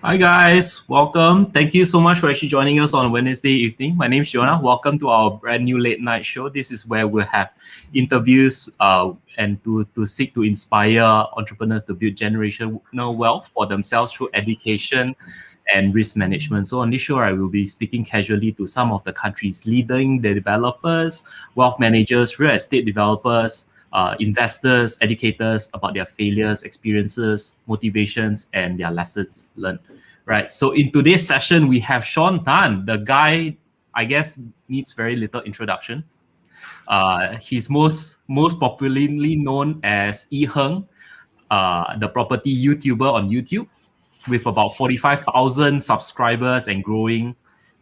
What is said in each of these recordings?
Hi guys, welcome. Thank you so much for actually joining us on Wednesday evening. My name is Jonah. Welcome to our brand new late night show. This is where we'll have interviews and to seek to inspire entrepreneurs to build generational wealth for themselves through education and risk management. So on this show, I will be speaking casually to some of the country's leading developers, wealth managers, real estate developers, investors, educators about their failures, experiences, motivations, and their lessons learned. Right. So in today's session, we have Sean Tan, the guy I guess needs very little introduction. He's most popularly known as Iherng, the property YouTuber on YouTube, with about 45,000 subscribers and growing,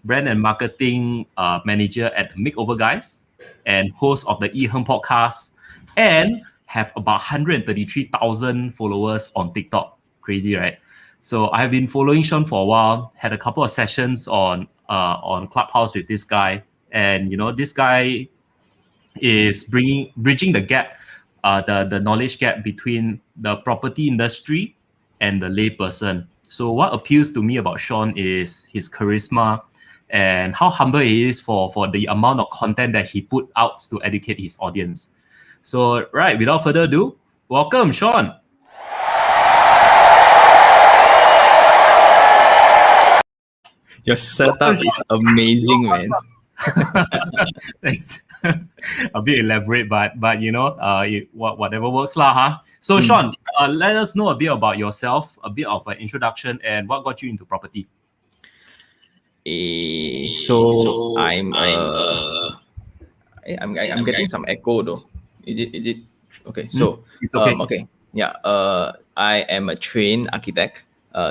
brand and marketing manager at the Makeover Guys, and host of the Iherng podcast, and have about 133,000 followers on TikTok. Crazy, right? So I've been following Sean for a while. Had a couple of sessions on Clubhouse with this guy, and this guy is bridging the gap, the knowledge gap between the property industry and the layperson. So what appeals to me about Sean is his charisma and how humble he is for the amount of content that he put out to educate his audience. So right, without further ado, welcome Sean. Your setup is amazing, man. It's a bit elaborate, but whatever works lah, huh? So Sean, let us know a bit about yourself, a bit of an introduction, and what got you into property. I'm getting some echo though. Is it okay? So It's okay. okay. Yeah. I am a trained architect.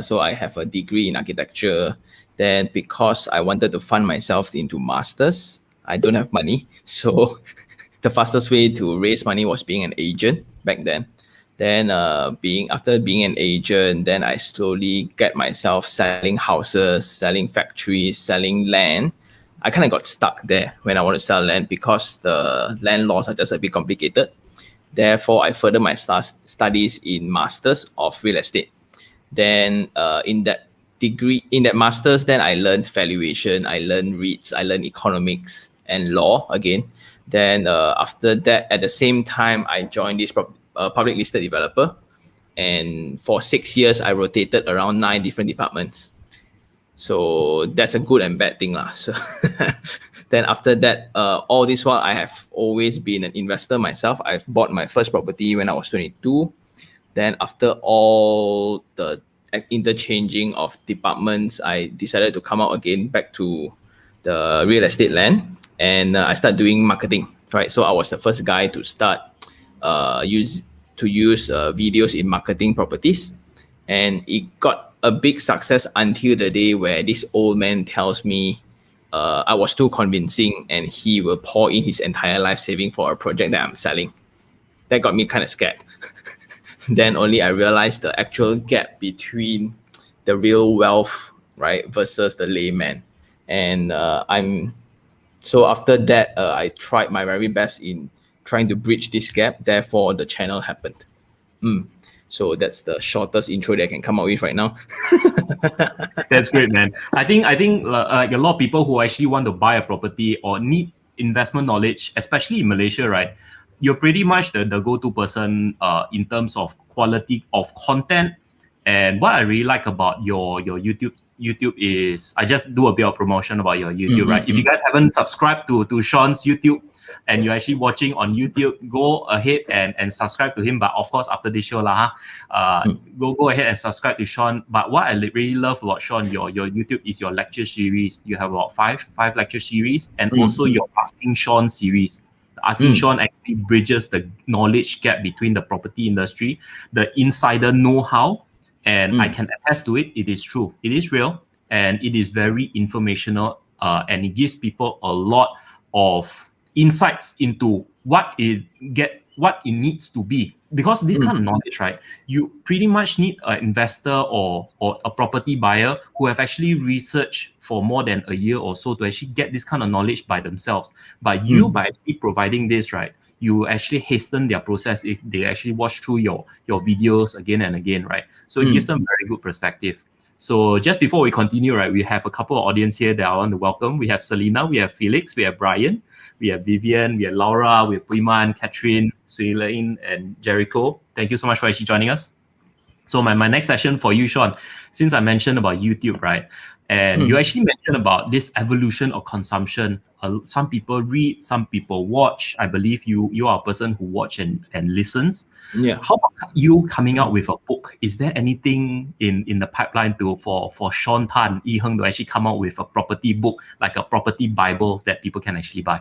So I have a degree in architecture. Then because I wanted to fund myself into masters, I don't have money. So the fastest way to raise money was being an agent back then. Then after being an agent, then I slowly get myself selling houses, selling factories, selling land. I kind of got stuck there when I want to sell land because the land laws are just a bit complicated. Therefore, I further my studies in masters of real estate. Then in that masters, then I learned valuation, I learned REITs, I learned economics and law again. Then after that, at the same time, I joined this public listed developer. And for 6 years, I rotated around 9 different departments. So that's a good and bad thing lah. So then after that, all this while, I have always been an investor myself. I've bought my first property when I was 22. Then after all the interchanging of departments, I decided to come out again back to the real estate land, and I started doing marketing. Right, so I was the first guy to start use videos in marketing properties, and it got a big success until the day where this old man tells me I was too convincing, and he will pour in his entire life saving for a project that I'm selling. That got me kind of scared. Then only I realized the actual gap between the real wealth, right, versus the layman. And so after that, I tried my very best in trying to bridge this gap. Therefore, the channel happened. So that's the shortest intro that I can come up with right now. That's great, man. I think like a lot of people who actually want to buy a property or need investment knowledge, especially in Malaysia, right? You're pretty much the go-to person in terms of quality of content. And what I really like about your YouTube is, I just do a bit of promotion about your YouTube, right? If you guys haven't subscribed to Sean's YouTube and you're actually watching on YouTube, go ahead and subscribe to him. But of course, after this show, go ahead and subscribe to Sean. But what I really love about Sean, your YouTube is your lecture series. You have about five lecture series, and also your Asking Sean series. Asking Sean actually bridges the knowledge gap between the property industry, the insider know-how, and I can attest to it. It is true. It is real, and it is very informational, and it gives people a lot of insights into what it needs to be. Because this kind of knowledge, right, you pretty much need an investor or a property buyer who have actually researched for more than a year or so to actually get this kind of knowledge by themselves. But you, by actually providing this, right, you actually hasten their process if they actually watch through your videos again and again, right? So it gives them very good perspective. So just before we continue, right, we have a couple of audience here that I want to welcome. We have Selena, we have Felix, we have Brian, we have Vivian, we have Laura, we have Puiman, Catherine, Suelaine, and Jericho. Thank you so much for actually joining us. So my next session for you, Sean, since I mentioned about YouTube, right? And you actually mentioned about this evolution of consumption. Some people read, some people watch. I believe you are a person who watch and listens. Yeah. How about you coming out with a book? Is there anything in the pipeline for Sean Tan, Iherng to actually come out with a property book, like a property Bible that people can actually buy?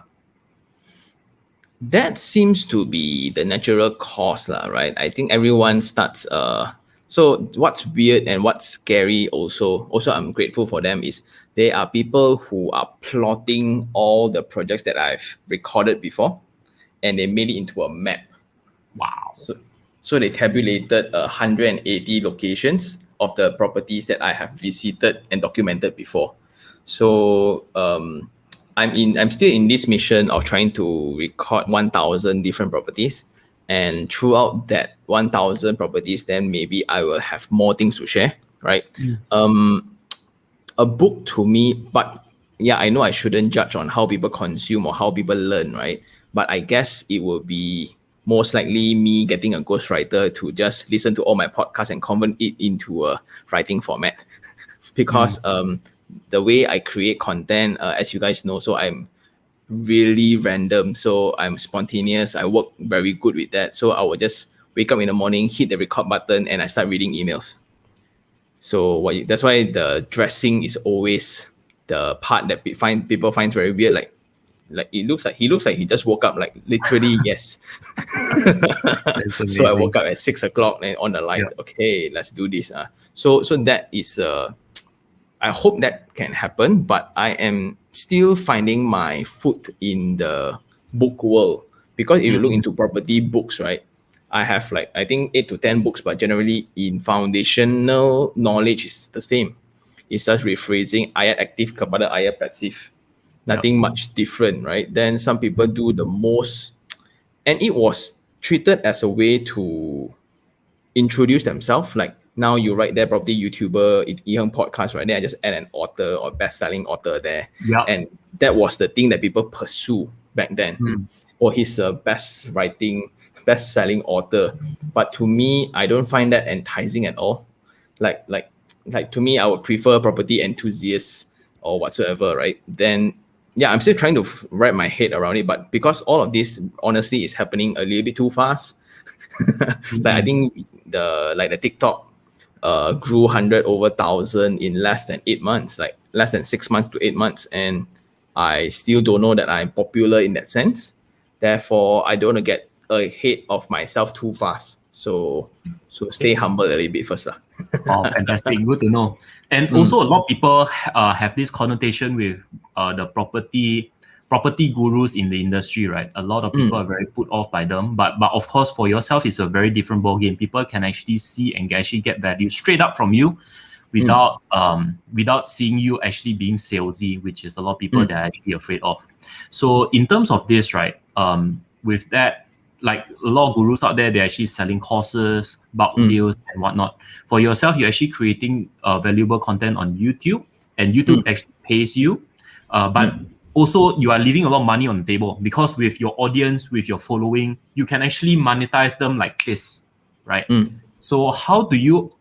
That seems to be the natural course, lah, right? I think everyone starts. So what's weird and what's scary also I'm grateful for them is they are people who are plotting all the projects that I've recorded before, and they made it into a map. Wow. So they tabulated 180 locations of the properties that I have visited and documented before. So I'm still in this mission of trying to record 1,000 different properties, and throughout that 1,000 properties, then maybe I will have more things to share, right? A book to me, but yeah, I know I shouldn't judge on how people consume or how people learn, right? But I guess it will be most likely me getting a ghostwriter to just listen to all my podcasts and convert it into a writing format. Because the way I create content, as you guys know, so I'm really random. So I'm spontaneous. I work very good with that. So I will just wake up in the morning, hit the record button, and I start reading emails. So that's why the dressing is always the part that people find very weird. Like he looks like he just woke up, like literally. Yes. So I woke up at 6 o'clock and on the light. Yeah. Okay, let's do this. So that is I hope that can happen, but I am still finding my foot in the book world, because if you look into property books, right, I have I think 8 to 10 books, but generally in foundational knowledge is the same. It's just rephrasing ayat aktif kepada ayat pasif. Nothing much different, right? Then some people do the most, and it was treated as a way to introduce themselves. Like now you write there, property YouTuber, Iherng podcast, right? Then I just add an author or best-selling author there. Yeah. And that was the thing that people pursue back then. Or he's a best-selling author. But to me, I don't find that enticing at all. Like to me, I would prefer property enthusiasts or whatsoever, right? Then yeah, I'm still trying to wrap my head around it, but because all of this honestly is happening a little bit too fast. I think the TikTok grew 100 over 1,000 in less than 8 months, like less than 6 months to 8 months, and I still don't know that I'm popular in that sense. Therefore, I don't want to get ahead of myself too fast. So stay humble a little bit first. Oh, fantastic. Good to know. And also, a lot of people have this connotation with the property gurus in the industry, right? A lot of people are very put off by them. But of course, for yourself, it's a very different ballgame. People can actually see and actually get value straight up from you without seeing you actually being salesy, which is a lot of people that are actually afraid of. So in terms of this, right, with that, like a lot of gurus out there, they're actually selling courses, bulk deals and whatnot. For yourself, you're actually creating valuable content on YouTube, and YouTube actually pays you. But also you are leaving a lot of money on the table, because with your audience, with your following, you can actually monetize them like this, right? So how do you,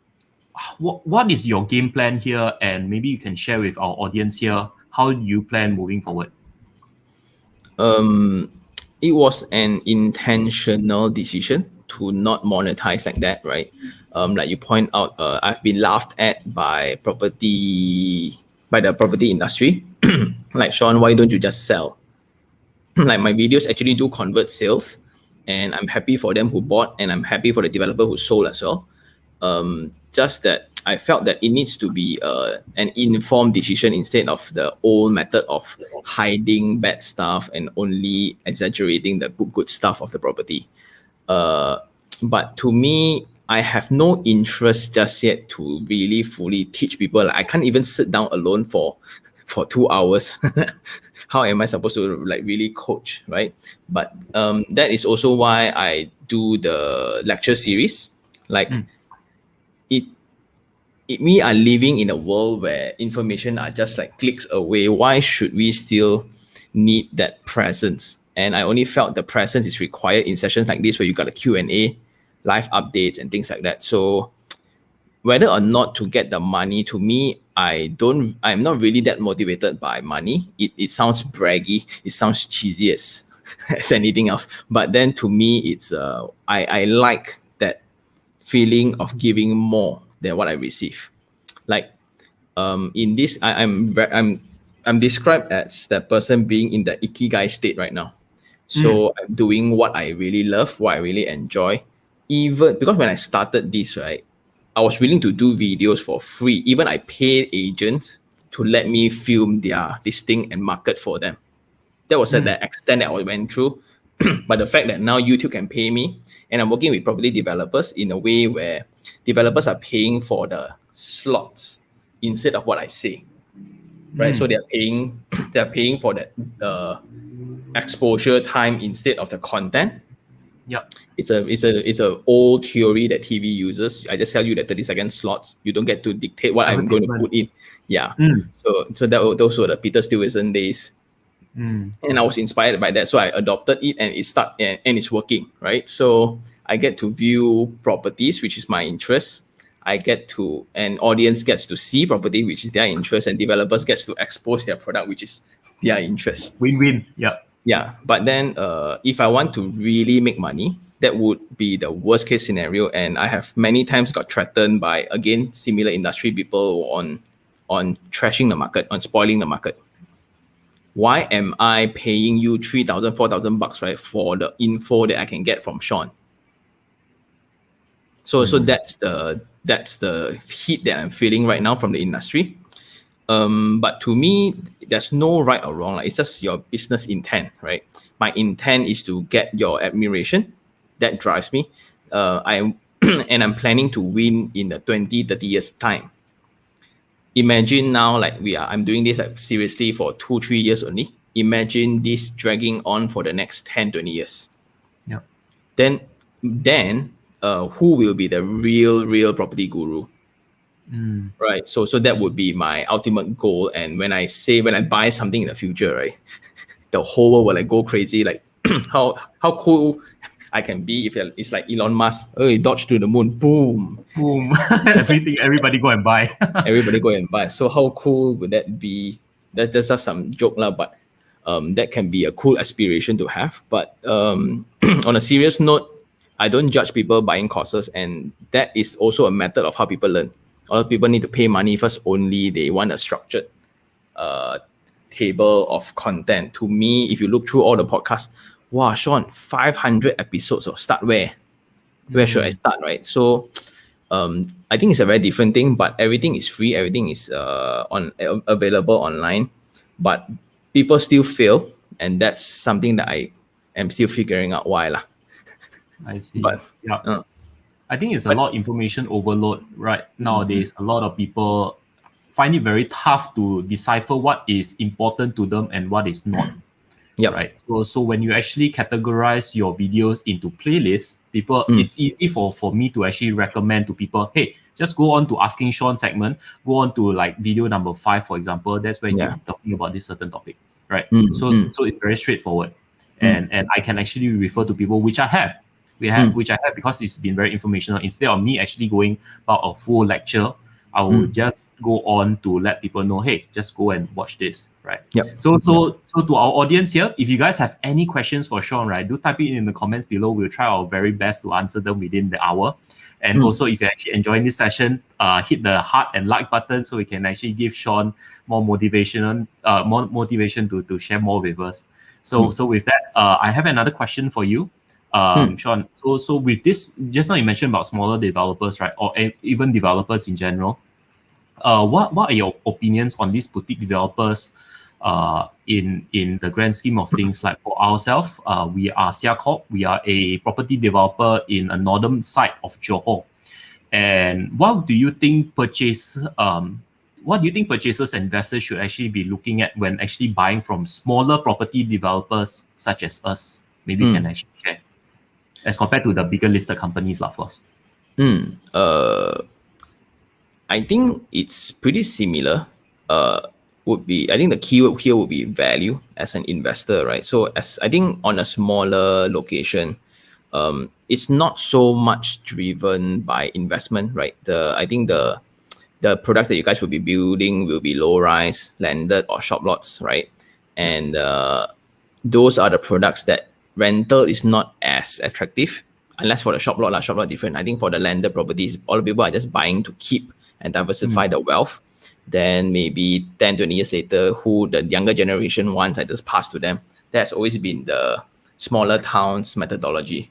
what is your game plan here? And maybe you can share with our audience here, how do you plan moving forward? It was an intentional decision to not monetize like that, right? Like you point out, I've been laughed at by the property industry. Like, Sean, why don't you just sell? Like my videos actually do convert sales, and I'm happy for them who bought, and I'm happy for the developer who sold as well. Just that I felt that it needs to be an informed decision instead of the old method of hiding bad stuff and only exaggerating the good stuff of the property. But to me, I have no interest just yet to really fully teach people. Like, I can't even sit down alone for 2 hours. How am I supposed to really coach, right? But that is also why I do the lecture series. we are living in a world where information are just like clicks away. Why should we still need that presence? And I only felt the presence is required in sessions like this where you got a Q&A, live updates and things like that. So whether or not to get the money, to me, I'm not really that motivated by money. It sounds braggy, it sounds cheesy as, as anything else. But then to me, it's I like that feeling of giving more than what I receive. Like in this, I'm described as that person being in the ikigai state right now. So I'm doing what I really love, what I really enjoy. Even because when I started this, right, I was willing to do videos for free. Even I paid agents to let me film their this thing and market for them. That was at the extent that I went through. But the fact that now YouTube can pay me, and I'm working with property developers in a way where developers are paying for the slots instead of what I say, right? So they're paying they're paying for that exposure time instead of the content. Yep. It's a old theory that TV uses. I just tell you that 30-second slots. You don't get to dictate what I'm going to put in. Yeah. So those were the Peter Stuyvesant days. And I was inspired by that, so I adopted it, and and it's working, right? So I get to view properties, which is my interest. I get to, an audience gets to see property, which is their interest, and developers gets to expose their product, which is their interest. Win-win. Yeah. Yeah, but then if I want to really make money, that would be the worst case scenario, and I have many times got threatened by, again, similar industry people on trashing the market, on spoiling the market. Why am I paying you 3,000, 4,000 bucks, right, for the info that I can get from Sean? So that's the heat that I'm feeling right now from the industry. But to me, there's no right or wrong. Like, it's just your business intent, right? My intent is to get your admiration. That drives me. And I'm planning to win in the 20, 30 years time. Imagine now, like I'm doing this like seriously for 2-3 years only. Imagine this dragging on for the next 10, 20 years. Yeah. Then who will be the real property guru? Right. So that would be my ultimate goal. And when I buy something in the future, right, the whole world will like go crazy. Like how cool I can be if it's like Elon Musk. Oh, he dodged to the moon. Boom. Everybody go and buy. Everybody go and buy. So how cool would that be? That's just some joke lah, but that can be a cool aspiration to have. But on a serious note, I don't judge people buying courses, and that is also a method of how people learn. A lot of people need to pay money first only. They want a structured table of content. To me, if you look through all the podcasts, wow, Sean, 500 episodes. So start where? Where should I start, right? So I think it's a very different thing, but everything is free. Everything is available online. But people still fail, and that's something that I am still figuring out why lah. I see. But yeah. I think it's a lot of information overload right nowadays. A lot of people find it very tough to decipher what is important to them and what is not. Yeah. Right. So when you actually categorize your videos into playlists, people, it's easy for me to actually recommend to people, hey, just go on to Asking Sean segment, go on to like video number 5, for example. That's when you're talking about this certain topic. Right. So it's very straightforward. And I can actually refer to people, which I have. Which I have because it's been very informational. Instead of me actually going about a full lecture, I will just go on to let people know, hey, just go and watch this, right? Yep. So to our audience here, if you guys have any questions for Sean, right, do type it in the comments below. We'll try our very best to answer them within the hour. And also, if you're actually enjoying this session, hit the heart and like button so we can actually give Sean more motivation to share more with us. So with that, I have another question for you. Sean, so with this, just now you mentioned about smaller developers, right, or even developers in general. What are your opinions on these boutique developers in the grand scheme of things? Like for ourselves, we are Siacorp. We are a property developer in a northern side of Johor. And what do you think purchasers and investors should actually be looking at when actually buying from smaller property developers such as us? Maybe you can actually share as compared to the bigger listed companies, of course. I think it's pretty similar. Would be I think the keyword here would be value as an investor, right? So as I think on a smaller location, it's not so much driven by investment, right? I think the products that you guys will be building will be low rise, landed or shop lots, right? And those are the products that rental is not as attractive unless for the shop lot. Shop lot different. I think for the landed properties, all the people are just buying to keep and diversify the wealth. Then maybe 10, 20 years later, who the younger generation wants, I just pass to them. That's always been the smaller towns methodology.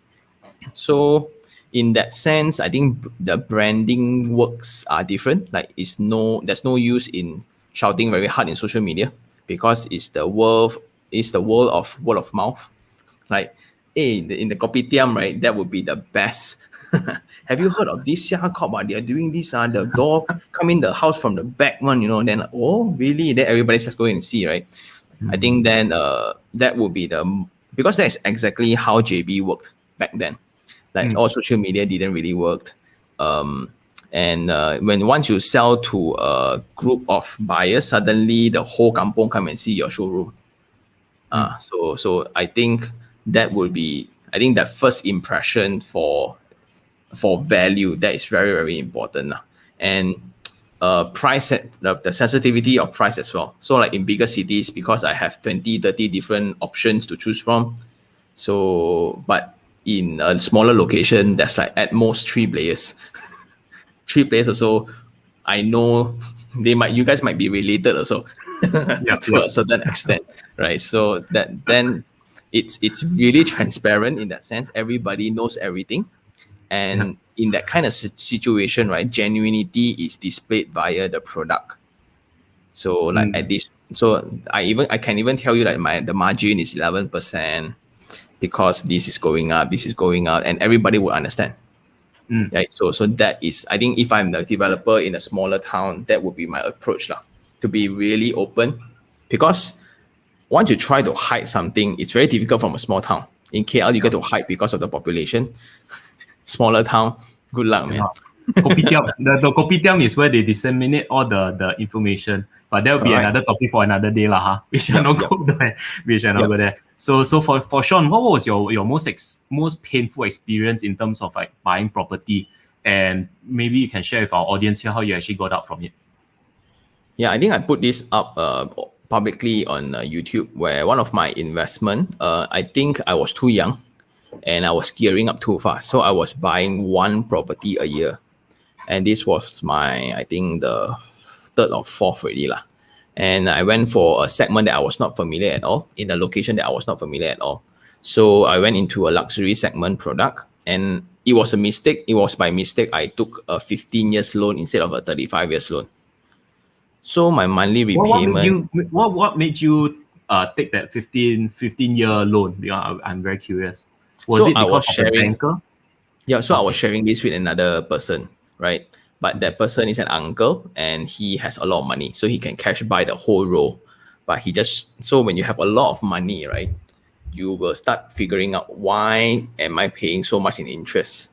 So in that sense, I think the branding works are different. Like there's no use in shouting very hard in social media because it's the world of word of mouth. Like, hey, in the kopitiam, right? That would be the best. Have you heard of this Kop? They are doing this. The door come in the house from the back one, Then oh really? Then everybody's just going and see, right? I think then that would be because that's exactly how JB worked back then. Like all social media didn't really work. And when once you sell to a group of buyers, suddenly the whole kampong come and see your showroom. So I think that would be that first impression for value that is very, very important. And price the sensitivity of price as well. So like in bigger cities, because I have 20, 30 different options to choose from. So but in a smaller location, there's like at most 3 players. 3 players or so. I know you guys might be related also to a certain extent, right? So that then it's really transparent in that sense. Everybody knows everything. And in that kind of situation, right, genuinity is displayed via the product. So like at this, so I can even tell you that the margin is 11% because this is going up, and everybody will understand. Right. So that is, I think if I'm the developer in a smaller town, that would be my approach to be really open, because once you try to hide something, it's very difficult from a small town. In KL, you get to hide because of the population. Smaller town, good luck, man. Kopitiam. The kopitiam is where they disseminate all the information. But that will be another topic for another day, lah. We shall not go there. We shall not go there. So for Sean, what was your most painful experience in terms of like buying property? And maybe you can share with our audience here how you actually got out from it. Yeah, I think I put this up publicly on YouTube, where one of my investment, I think I was too young and I was gearing up too fast. So I was buying one property a year. And this was I think the 3rd or 4th already. And I went for a segment that I was not familiar at all, in a location that I was not familiar at all. So I went into a luxury segment product, and it was a mistake. It was by mistake. I took a 15 years loan instead of a 35 years loan. So my monthly repayment. What made you take that 15-year loan? Because I'm very curious. Was it because of the banker? Yeah, so I was sharing this with another person, right? But that person is an uncle and he has a lot of money, so he can cash buy the whole row. But so when you have a lot of money, right, you will start figuring out, why am I paying so much in interest,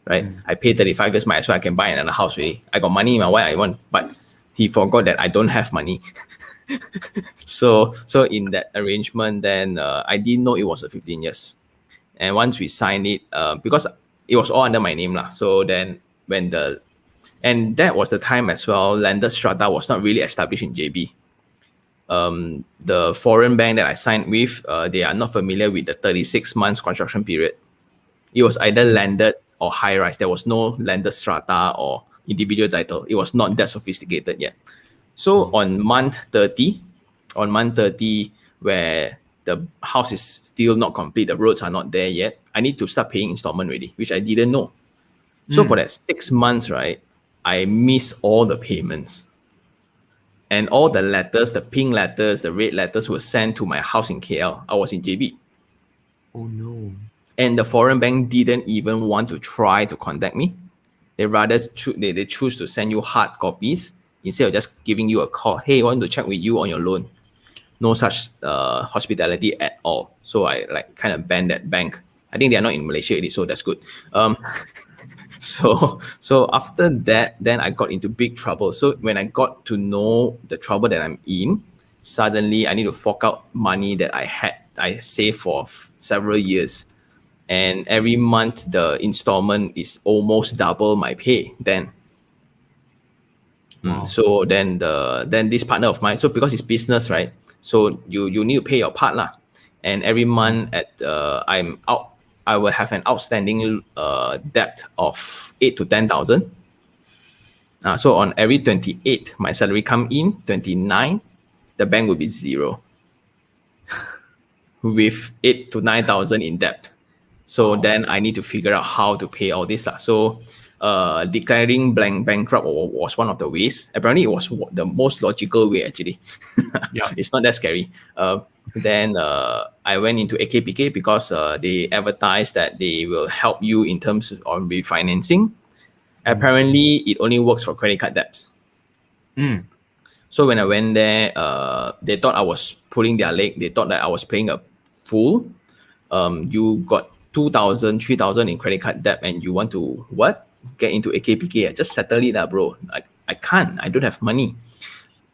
right? I pay 35 years, might as well I can buy another house already. I got money, why I want? But he forgot that I don't have money. So in that arrangement, then I didn't know it was a 15 years. And once we signed it, because it was all under my name. So then and that was the time as well, landed strata was not really established in JB. The foreign bank that I signed with, they are not familiar with the 36 months construction period. It was either landed or high rise. There was no landed strata or individual title. It was not that sophisticated yet. So on month 30, where the house is still not complete, the roads are not there yet, I need to start paying installment already, which I didn't know. So for that 6 months, right, I missed all the payments. And all the letters, the pink letters, the red letters were sent to my house in KL. I was in JB. Oh no. And the foreign bank didn't even want to try to contact me. They rather they choose to send you hard copies instead of just giving you a call. Hey, I want to check with you on your loan. No such hospitality at all. So I kind of banned that bank. I think they are not in Malaysia already, so that's good. So after that, then I got into big trouble. So when I got to know the trouble that I'm in, suddenly I need to fork out money that I saved for several years, and every month the installment is almost double my pay. Then Wow. so then this partner of mine, so because it's business, right? So you need to pay your part lah, and every month I will have an outstanding debt of 8 to 10,000. So on every 28, my salary come in 29, the bank will be zero with 8 to 9,000 in debt. So then I need to figure out how to pay all this lah. So declaring bankrupt was one of the ways. Apparently, it was the most logical way actually. Yeah. It's not that scary. Then I went into AKPK because they advertised that they will help you in terms of refinancing. Apparently, it only works for credit card debts. So when I went there, they thought I was pulling their leg. They thought that I was playing a fool. You got 2,000, 3,000 in credit card debt, and you want to what? Get into AKPK? Just settle it, bro. I can't. I don't have money.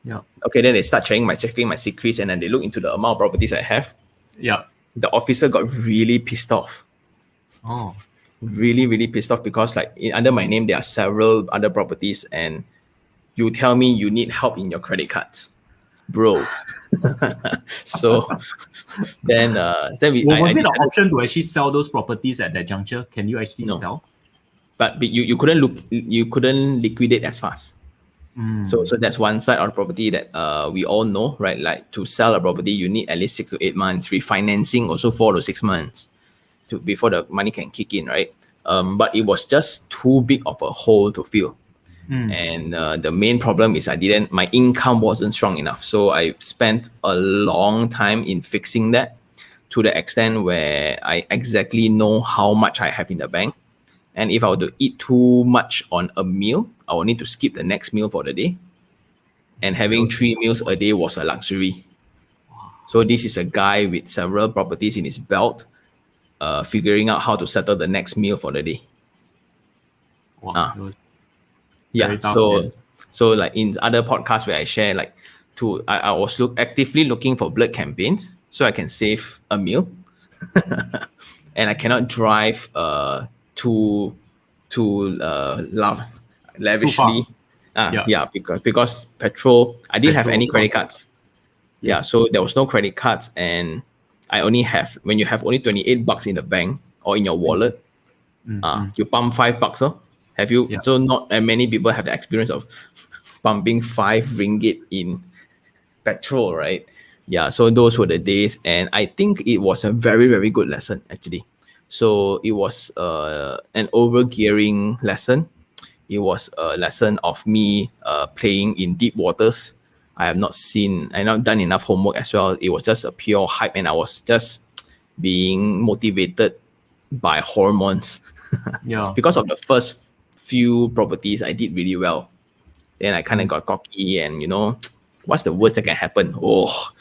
Yeah. Okay, then they start checking my secrets, and then they look into the amount of properties I have. Yeah. The officer got really pissed off. Oh. Really, really pissed off because under my name there are several other properties, and you tell me you need help in your credit cards, bro. So then we Was I it an decided, option to actually sell those properties at that juncture? Can you actually No. sell? but you couldn't liquidate as fast. So that's one side of the property that we all know, right? Like to sell a property, you need at least 6 to 8 months. Refinancing also 4 to 6 months before the money can kick in, right? But it was just too big of a hole to fill. And the main problem is my income wasn't strong enough. So I spent a long time in fixing that, to the extent where I exactly know how much I have in the bank. And if I were to eat too much on a meal, I will need to skip the next meal for the day. And having 3 meals a day was a luxury. So this is a guy with several properties in his belt, figuring out how to settle the next meal for the day. Wow. It was Yeah. very tough, So like in other podcasts where I share, like I was actively looking for blood campaigns so I can save a meal. And I cannot drive too lavishly. Yeah. Because petrol, I didn't have Petrol any credit costs. cards. Yeah, Yes. so there was no credit cards, and I only have, when you have only 28 bucks in the bank or in your wallet, you pump $5. Have you? Yeah. So not many people have the experience of pumping 5 ringgit in petrol, right? Yeah, so those were the days, and I think it was a very, very good lesson actually. So it was an overgearing lesson. It was a lesson of me playing in deep waters. I have not done enough homework as well. It was just a pure hype, and I was just being motivated by hormones. Yeah. Because of the first few properties, I did really well. Then I kind of got cocky, and what's the worst that can happen? Oh,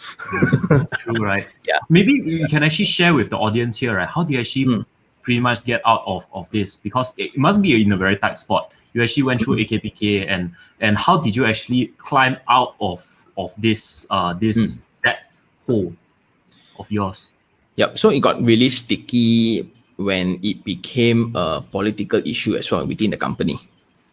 True, right? Yeah. Maybe you can actually share with the audience here, right? How do you actually pretty much get out of this? Because it must be in a very tight spot. You actually went through AKPK, and how did you actually climb out of this that hole of yours? Yep. So it got really sticky when it became a political issue as well within the company.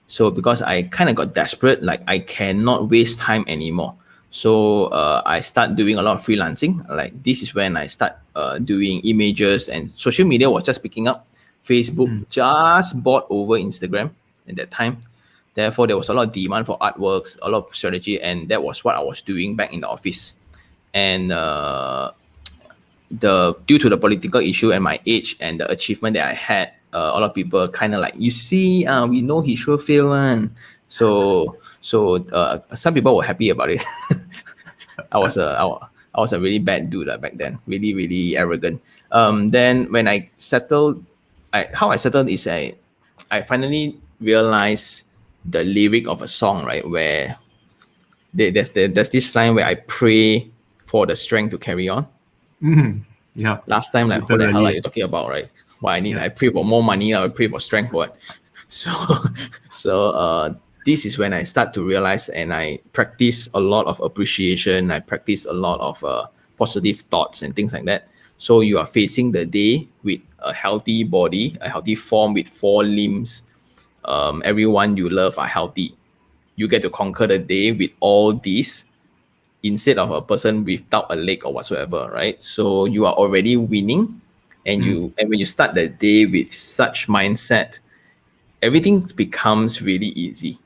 So because I kind of got desperate, like I cannot waste time anymore. So I start doing a lot of freelancing. Like this is when I start doing images, and social media was just picking up. Facebook just bought over Instagram at that time. Therefore, there was a lot of demand for artworks, a lot of strategy, and that was what I was doing back in the office. And due to the political issue and my age and the achievement that I had, a lot of people kind of like, you see, we know he sure fail one. So some people were happy about it. I was a really bad dude back then, really, really arrogant. Then when I settled, how I settled is I finally realized the lyric of a song, right? Where there's this line where I pray for the strength to carry on. Yeah. Last time, like, what the hell are you talking about, right? What I need, I pray for more money, I pray for strength, what? So, this is when I start to realize, and I practice a lot of appreciation. I practice a lot of positive thoughts and things like that. So you are facing the day with a healthy body, a healthy form with 4 limbs. Everyone you love are healthy. You get to conquer the day with all these instead of a person without a leg or whatsoever, right? So you are already winning, and when you start the day with such mindset, everything becomes really easy,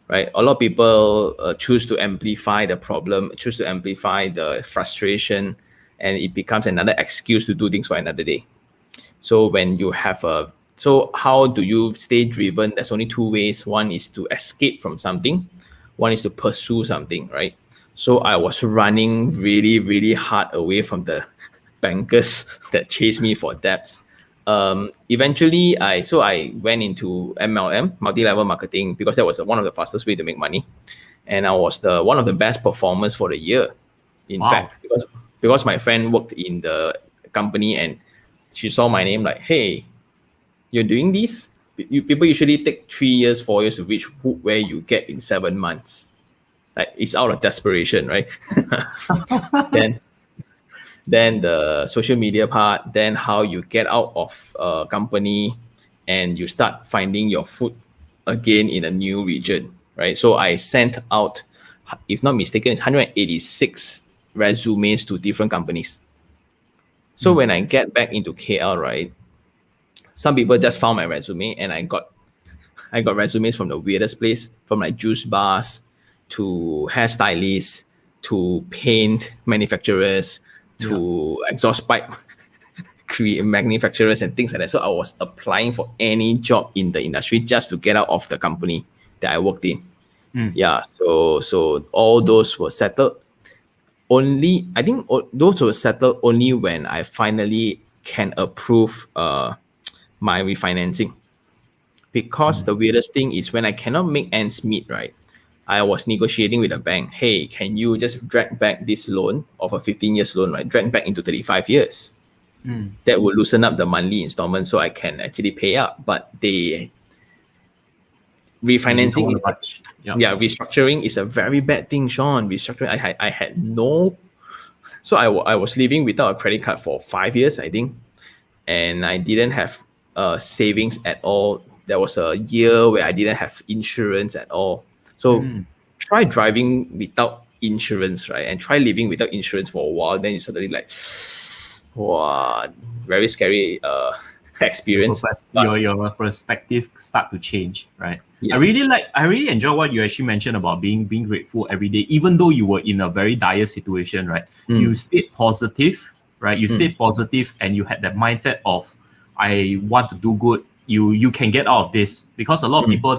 right? A lot of people choose to amplify the problem, choose to amplify the frustration, and it becomes another excuse to do things for another day. So when you have a so how do you stay driven? There's only two ways. One is to escape from something, one is to pursue something, right? So I was running really, really hard away from the bankers that chased me for debts. Eventually, I went into MLM, multi-level marketing, because that was one of the fastest way to make money, and I was the one of the best performers for the year. In Wow. fact, because my friend worked in the company, and she saw my name like, hey, you're doing this. People usually take 3 years, 4 years to reach where you get in 7 months. Like, it's out of desperation, right? then then the social media part, then how you get out of a company and you start finding your foot again in a new region, right? So I sent out, if not mistaken, it's 186 resumes to different companies. So when I get back into KL, right, some people just found my resume, and I got resumes from the weirdest place, from like juice bars to hairstylists to paint manufacturers to exhaust pipe manufacturers and things like that. So I was applying for any job in the industry just to get out of the company that I worked in. Yeah. So all those were settled. Only I think those were settled only when I finally can approve my refinancing. Because the weirdest thing is, when I cannot make ends meet, right? I was negotiating with a bank. Hey, can you just drag back this loan of a 15 years loan, right? Drag back into 35 years. That will loosen up the monthly installment so I can actually pay up. But They don't refinancing want is to budge. restructuring is a very bad thing, Sean. Restructuring, I had no. So I was living without a credit card for 5 years, I think, and I didn't have savings at all. There was a year where I didn't have insurance at all. So try driving without insurance, right? And try living without insurance for a while. Then you suddenly like, wow, very scary experience. But Your perspective start to change, right? yeah, I really enjoy what you actually mentioned about being grateful every day, even though you were in a very dire situation, right? You stayed positive, right? You stayed positive, and you had that mindset of, I want to do good. You can get out of this, because a lot of people,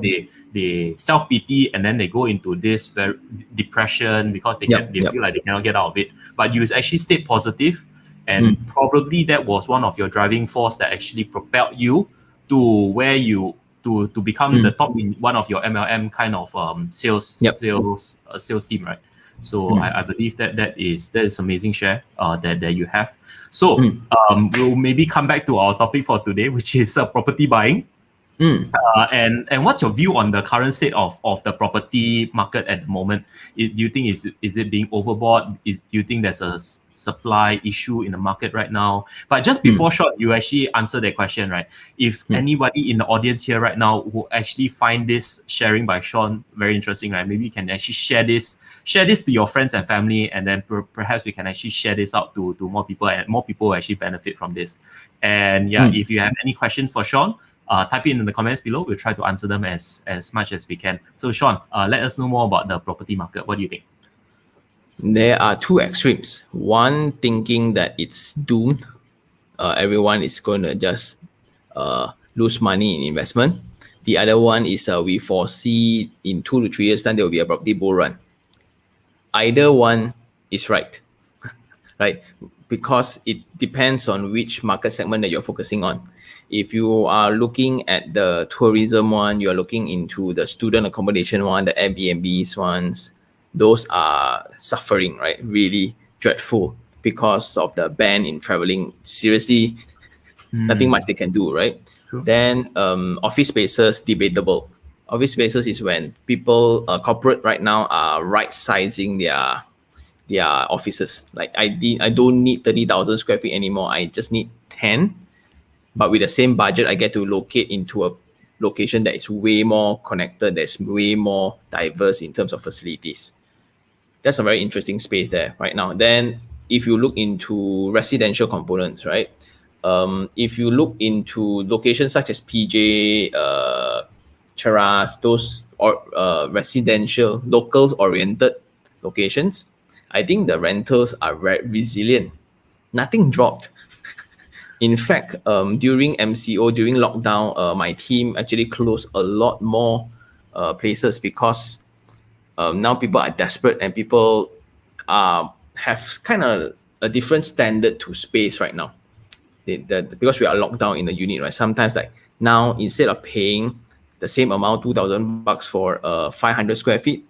they self pity, and then they go into this very depression because they yep, feel like they cannot get out of it. But you actually stayed positive, and probably that was one of your driving force that actually propelled you to where you to become the top in one of your MLM kind of sales team, right? So I believe that is amazing share that you have. So we'll maybe come back to our topic for today, which is property buying. And what's your view on the current state of the property market at the moment? Do you think is it being overbought? Do you think there's a supply issue in the market right now? But just before short, you actually answer that question, right? If anybody in the audience here right now who actually find this sharing by Sean very interesting, right? Maybe you can actually share this to your friends and family, and then perhaps we can actually share this out to more people, and more people will actually benefit from this. And if you have any questions for Sean, type it in the comments below. We'll try to answer them as much as we can. So Sean, let us know more about the property market. What do you think? there are two extremes. One thinking that it's doomed. Everyone is going to just lose money in investment. The other one is we foresee in 2 to 3 years time there will be a property bull run. Either one is right, right? Because it depends on which market segment that you're focusing on. If you are looking at the tourism one, you're looking into the student accommodation one, the Airbnbs ones, those are suffering, right? Really dreadful because of the ban in traveling. Seriously, nothing much they can do, right? True. Then office spaces, debatable. Office spaces is when people, corporate right now are right sizing their offices. Like I don't need 30,000 square feet anymore. I just need 10. But with the same budget, I get to locate into a location that is way more connected, that's way more diverse in terms of facilities. That's a very interesting space there right now. Then if you look into residential components, right? If you look into locations such as PJ, Cheras, those or residential, locals oriented locations, I think the rentals are very resilient. Nothing dropped. In fact, during MCO, during lockdown, my team actually closed a lot more places because now people are desperate and people have kind of a different standard to space right now. Because we are locked down in the unit, right? Sometimes like now instead of paying the same amount, $2,000 for 500 square feet,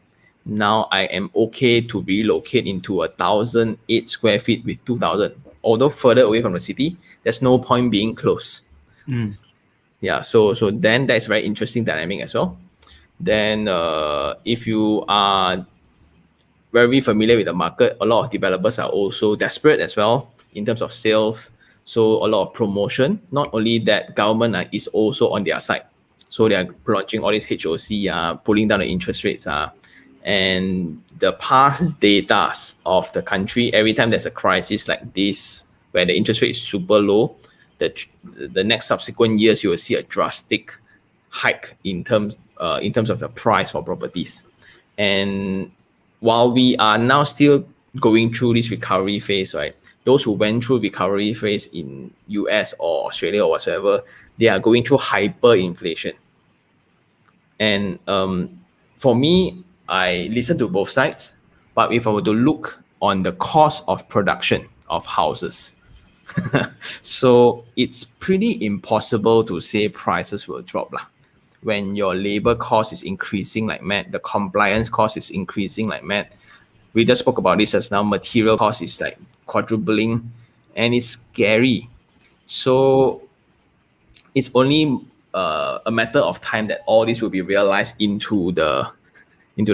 now I am okay to relocate into 1,008 square feet with 2,000. Although further away from the city, there's no point being close. Yeah, so then that's very interesting dynamic as well. Then if you are very familiar with the market, a lot of developers are also desperate as well in terms of sales. So a lot of promotion. Not only that, government is also on their side. So they are launching all these HOC, pulling down the interest rates. And the past data of the country, every time there's a crisis like this, where the interest rate is super low, the next subsequent years, you will see a drastic hike in terms of the price for properties. And while we are now still going through this recovery phase, right? Those who went through recovery phase in US or Australia or whatsoever, they are going through hyperinflation. And for me, I listen to both sides. But if I were to look on the cost of production of houses, so it's pretty impossible to say prices will drop lah. When your labor cost is increasing like mad, the compliance cost is increasing like mad. We just spoke about this as now. Material cost is like quadrupling, and it's scary. So it's only a matter of time that all this will be realized into the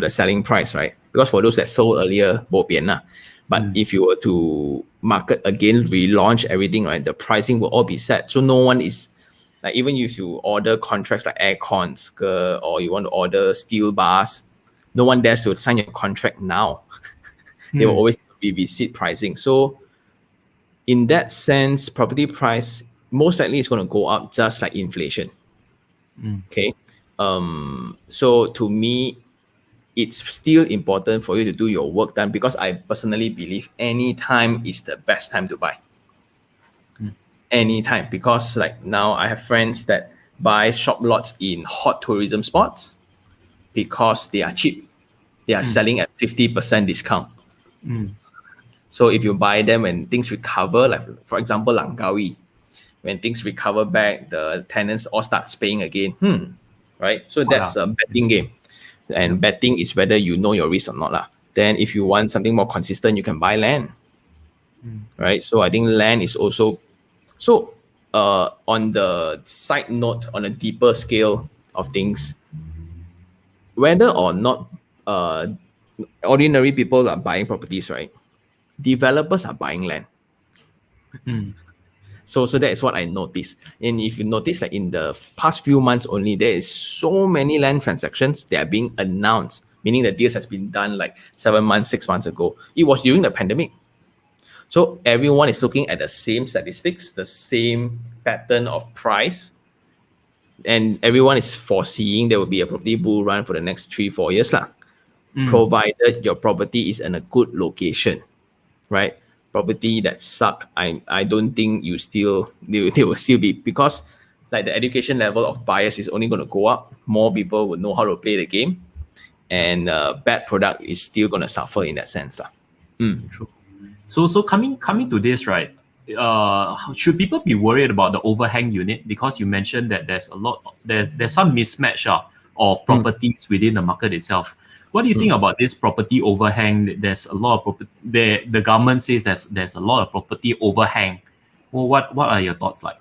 selling price, right? Because for those that sold earlier, bo bian lah. But if you were to market again, relaunch everything, right, the pricing will all be set. So no one is like, even if you order contracts like air cons or you want to order steel bars, no one dares to sign your contract now. They will always revisit pricing. So in that sense, property price most likely is going to go up just like inflation. Okay. So to me, it's still important for you to do your work done, because I personally believe any time is the best time to buy. Anytime, because like now I have friends that buy shop lots in hot tourism spots because they are cheap. They are selling at 50% discount. So if you buy them when things recover, like for example Langkawi, when things recover back, the tenants all start paying again. Right? So that's a betting game. And betting is whether you know your risk or not lah. Then if you want something more consistent, you can buy land. Right? So I think land is also. So on the side note, on a deeper scale of things, whether or not ordinary people are buying properties, right? Developers are buying land. So that is what I noticed. And if you notice, like in the past few months only, there is so many land transactions that are being announced, meaning the deals has been done like 7 months, 6 months ago. It was during the pandemic. So everyone is looking at the same statistics, the same pattern of price, and everyone is foreseeing there will be a property bull run for the next 3-4 years lah. Provided your property is in a good location, right? Property that suck, I don't think they will still be, because like the education level of buyers is only going to go up. More people will know how to play the game, and bad product is still going to suffer in that sense lah. True. So coming to this, right? Should people be worried about the overhang unit? Because you mentioned that there's some mismatch of properties within the market itself. What do you think about this property overhang? There's a lot of property. The government says there's a lot of property overhang. Well, what are your thoughts like?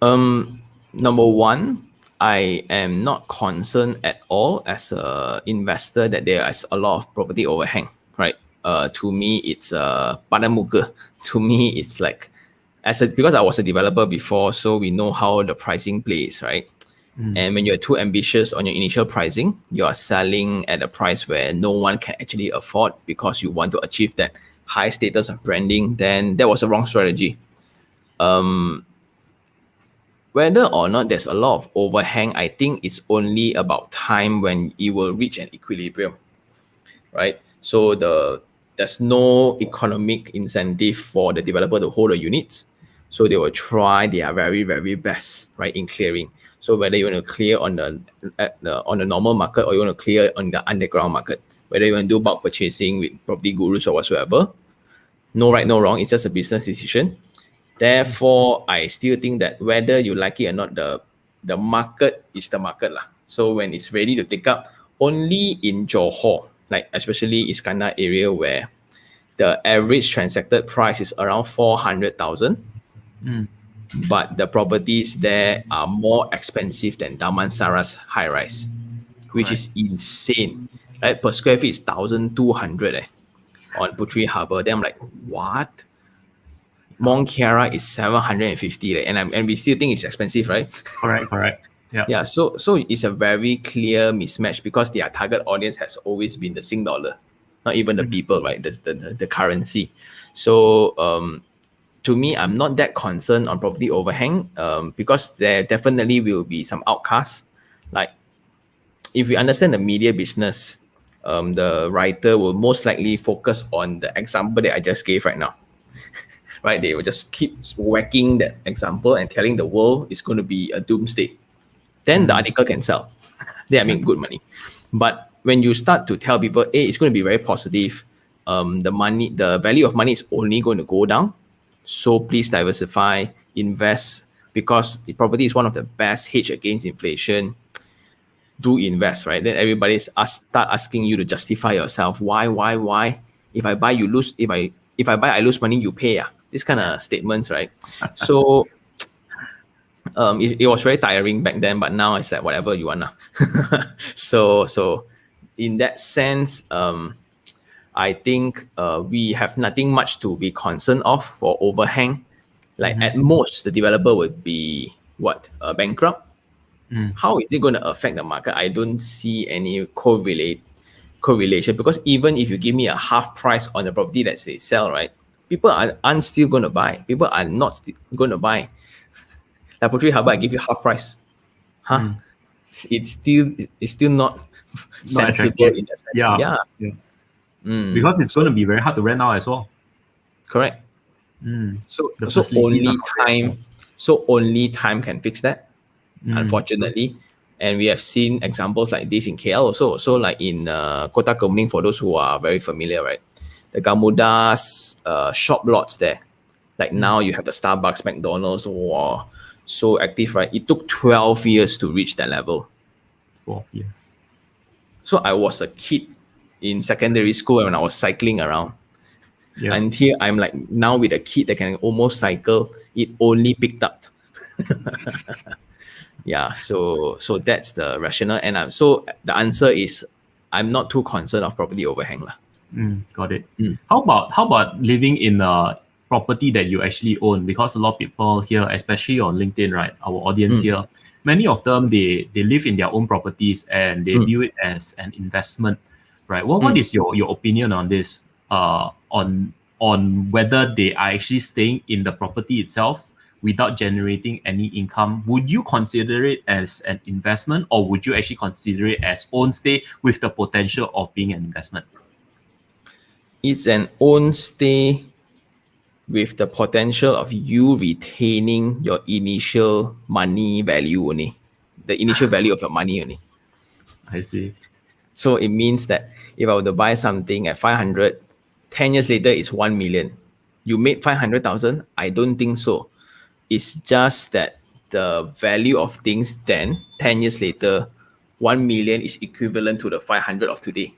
Number one, I am not concerned at all as a investor that there is a lot of property overhang, right? To me, it's pada muka. To me, it's like because I was a developer before, so we know how the pricing plays, right? And when you're too ambitious on your initial pricing, you are selling at a price where no one can actually afford because you want to achieve that high status of branding, then that was a wrong strategy. Whether or not there's a lot of overhang, I think it's only about time when it will reach an equilibrium, right? So there's no economic incentive for the developer to hold the units. So they will try their very, very best, right, in clearing. So whether you want to clear on the normal market or you want to clear on the underground market, whether you want to do bulk purchasing with property gurus or whatsoever, no right, no wrong. It's just a business decision. Therefore, I still think that whether you like it or not, the market is the market lah. So when it's ready to take up, only in Johor, like especially Iskandar area where the average transacted price is around 400,000, but the properties there are more expensive than Damansara's high rise, which is insane. Right? Per square feet is 1,200 on Putri Harbour. Then I'm like, what? Mont Kiara is 750 and we still think it's expensive, right? Correct. Yeah, so it's a very clear mismatch because their target audience has always been the Sing dollar, not even the people, right? The currency. So to me, I'm not that concerned on property overhang because there definitely will be some outcasts. Like if we understand the media business, the writer will most likely focus on the example that I just gave right now. Right, they will just keep whacking that example and telling the world it's going to be a doomsday. Then the article can sell. They make good money. But when you start to tell people, hey, it's going to be very positive, the value of money is only going to go down. So please diversify, invest, because property is one of the best hedge against inflation. Do invest, right? Then everybody start asking you to justify yourself. Why? If I buy, you lose. If I buy, I lose money. You pay. This kind of statements, right? So it was very tiring back then, but now it's like whatever you want. So in that sense, I think we have nothing much to be concerned of for overhang. Like at most, the developer would be bankrupt. How is it going to affect the market? I don't see any correlation because even if you give me a half price on the property that they sell, right? People aren't still going to buy. People are not going to buy. Like Putri Harbour, I give you half price. It's still not sensible in that sense. Yeah. Because it's going to be very hard to rent out as well. Correct. So only time can fix that. Unfortunately, and we have seen examples like this in KL also. So like in Kota Kemuning, for those who are very familiar, right? The Gamuda's shop lots there. Like now you have the Starbucks, McDonald's, so active, right? It took 12 years to reach that level. 12 years. So I was a kid in secondary school when I was cycling around. Yeah. And here I'm like now with a kid that can almost cycle, it only picked up. Yeah, so that's the rationale. And so the answer is I'm not too concerned of property overhang. Got it. How about living in a property that you actually own? Because a lot of people here, especially on LinkedIn, right, our audience here, many of them they live in their own properties and they view it as an investment, right? What is your opinion on this? On whether they are actually staying in the property itself without generating any income? Would you consider it as an investment, or would you actually consider it as own stay with the potential of being an investment? It's an own stay with the potential of you retaining your initial money value only, the initial value of your money only. I see. So it means that if I were to buy something at 500, 10 years later it's 1 million. You made 500,000? I don't think so. It's just that the value of things then, 10 years later, 1 million is equivalent to the 500 of today.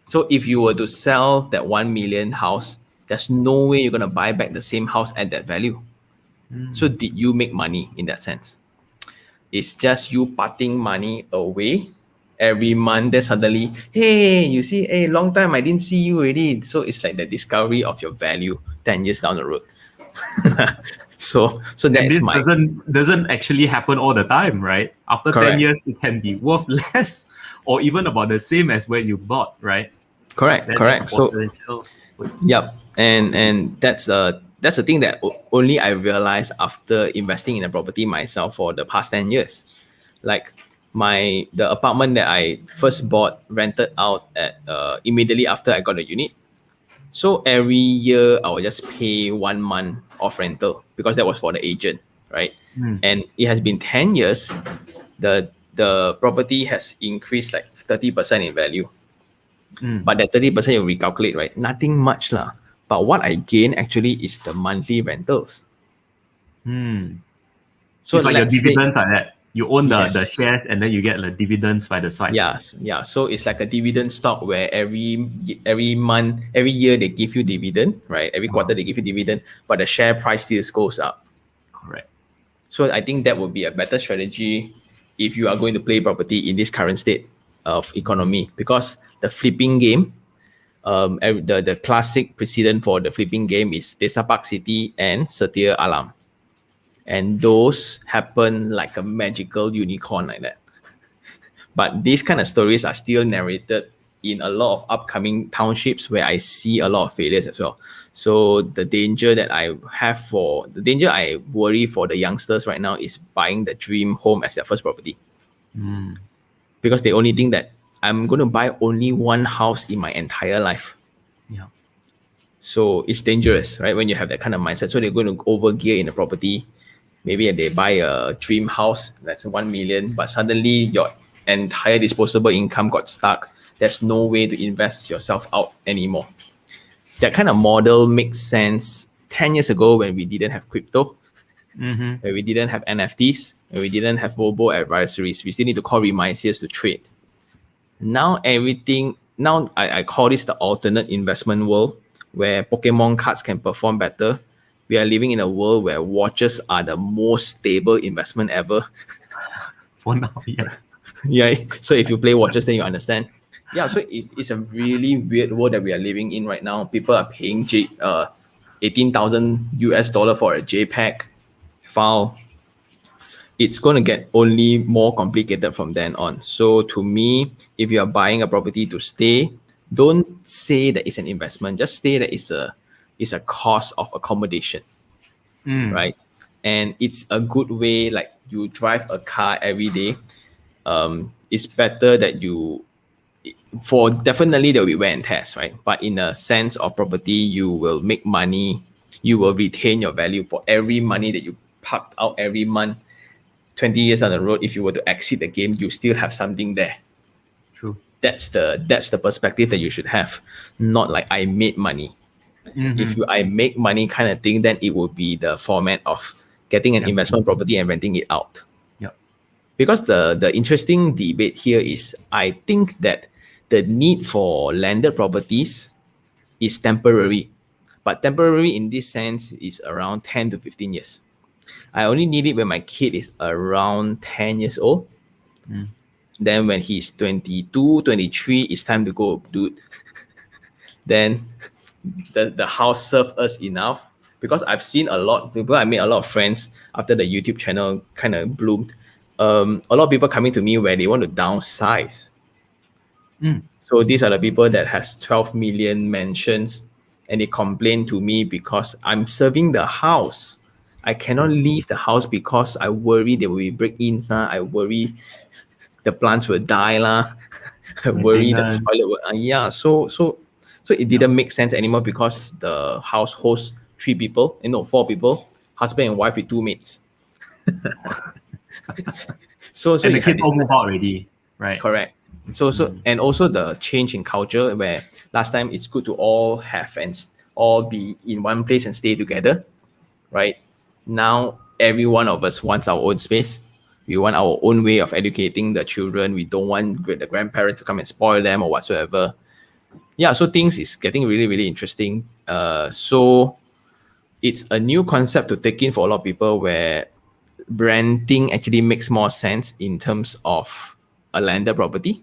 So if you were to sell that 1 million house, there's no way you're going to buy back the same house at that value. So did you make money in that sense? It's just you parting money away every month. Then suddenly, hey, you see, hey, long time I didn't see you already. So it's like the discovery of your value 10 years down the road. So And that's this my doesn't actually happen all the time, right? After 10 correct. years, it can be worth less or even about the same as when you bought, right? Correct, Then there's correct. So potential. yep, and that's the thing that only I realized after investing in a property myself for the past 10 years. Like the apartment that I first bought rented out at immediately after I got a unit. So every year I will just pay 1 month of rental because that was for the agent, right? Mm, And it has been 10 years. The property has increased like 30% in value. mm, But that 30% you recalculate, right? Nothing much lah. But what I gain actually is the monthly rentals. mm. So It's like your let's say dividends like that. You own the yes. shares and then you get the dividends by the side. Yes, yeah. So it's like a dividend stock where every month, every year they give you dividend, right? Every quarter they give you dividend, but the share price still goes up. Correct. So I think that would be a better strategy if you are going to play property in this current state of economy, because the flipping game, the classic precedent for the flipping game is Desa Park City and Setia Alam, and those happen like a magical unicorn like that. But these kind of stories are still narrated in a lot of upcoming townships where I see a lot of failures as well. So the danger I worry for the youngsters right now is buying the dream home as their first property, Mm, because they only think that I'm going to buy only one house in my entire life. yeah. So it's dangerous, right? When you have that kind of mindset. So they're going to overgear in the property. Maybe they buy a dream house that's 1 million, but suddenly your entire disposable income got stuck. There's no way to invest yourself out anymore. That kind of model makes sense 10 years ago when we didn't have crypto, Mm-hmm. when we didn't have NFTs, when we didn't have robo advisories. We still need to call remisiers to trade. Now I call this the alternate investment world where Pokemon cards can perform better. We are living in a world where watches are the most stable investment ever. For now, yeah. Yeah. So if you play watches, then you understand. Yeah. So it's a really weird world that we are living in right now. People are paying 18,000 US dollar for a JPEG file. It's going to get only more complicated from then on. So to me, if you are buying a property to stay, don't say that it's an investment. Just say that it's a cost of accommodation, Mm, right? And it's a good way, like you drive a car every day. It's better that for definitely there will be wear and tears, right? But in a sense of property, you will make money, you will retain your value for every money that you parked out every month. 20 years down the road, if you were to exit the game, you still have something there. true. That's the perspective that you should have, not like I made money. Mm-hmm. If I make money kind of thing, then it would be the format of getting an Yeah. investment property and renting it out. Yeah. Because the interesting debate here is, I think that the need for landed properties is temporary, but temporary in this sense is around 10 to 15 years. I only need it when my kid is around 10 years old. Mm. Then when he's 22, 23, it's time to go, dude. Then the house served us enough, because I've seen a lot of people, I made a lot of friends after the YouTube channel kind of bloomed. A lot of people coming to me where they want to downsize. Mm. So these are the people that has 12 million mentions, and they complain to me because I'm serving the house. I cannot leave the house because I worry there will be break-ins. I worry the plants will die. I worry the Maintenance. toilet will yeah. So it didn't make sense anymore, because the house hosts 4 people, husband and wife with 2 maids. So And the you have kids this all move out already, right? correct. So and also the change in culture, where last time it's good to all have and all be in one place and stay together, right? Now every one of us wants our own space. We want our own way of educating the children. We don't want the grandparents to come and spoil them or whatsoever. Yeah, so things is getting really, really interesting. So it's a new concept to take in for a lot of people where renting actually makes more sense in terms of a landed property.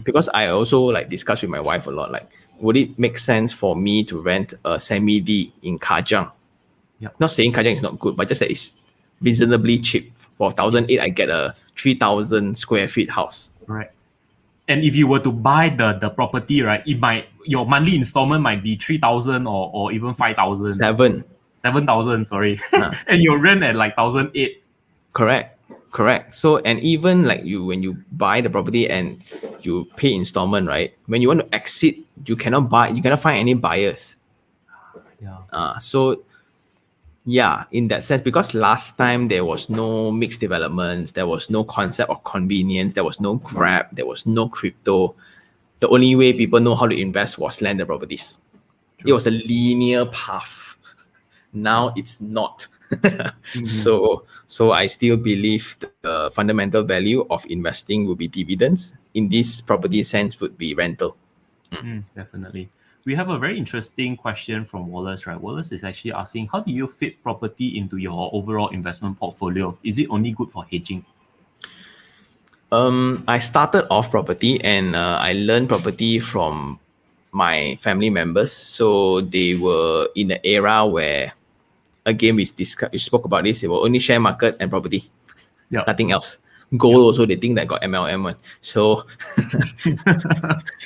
Because I also like discuss with my wife a lot, like, would it make sense for me to rent a semi-D in Kajang? Yep. Not saying Kajang is not good, but just that it's reasonably cheap. For 1,008, Yes. I get a 3,000 square feet house. Right. And if you were to buy the property, right, your monthly installment might be 3,000 or even 5,000, 7,000, sorry. And your rent at like 1,008. Correct. So, and even like when you buy the property and you pay installment, right? When you want to exit, you cannot find any buyers. Yeah. So yeah, in that sense, because last time there was no mixed developments, there was no concept of convenience, there was no Grab, there was no crypto. The only way people know how to invest was landed properties. It was a linear path. Now it's not. So I still believe the fundamental value of investing will be dividends. In this property sense, would be rental. Definitely. We have a very interesting question from Wallace, right? Wallace is actually asking, how do you fit property into your overall investment portfolio? Is it only good for hedging? I started off property and I learned property from my family members. So they were in the era where, again, we spoke about this. They were only share market and property, Yeah. nothing else. Gold also, they think that got MLM one. So,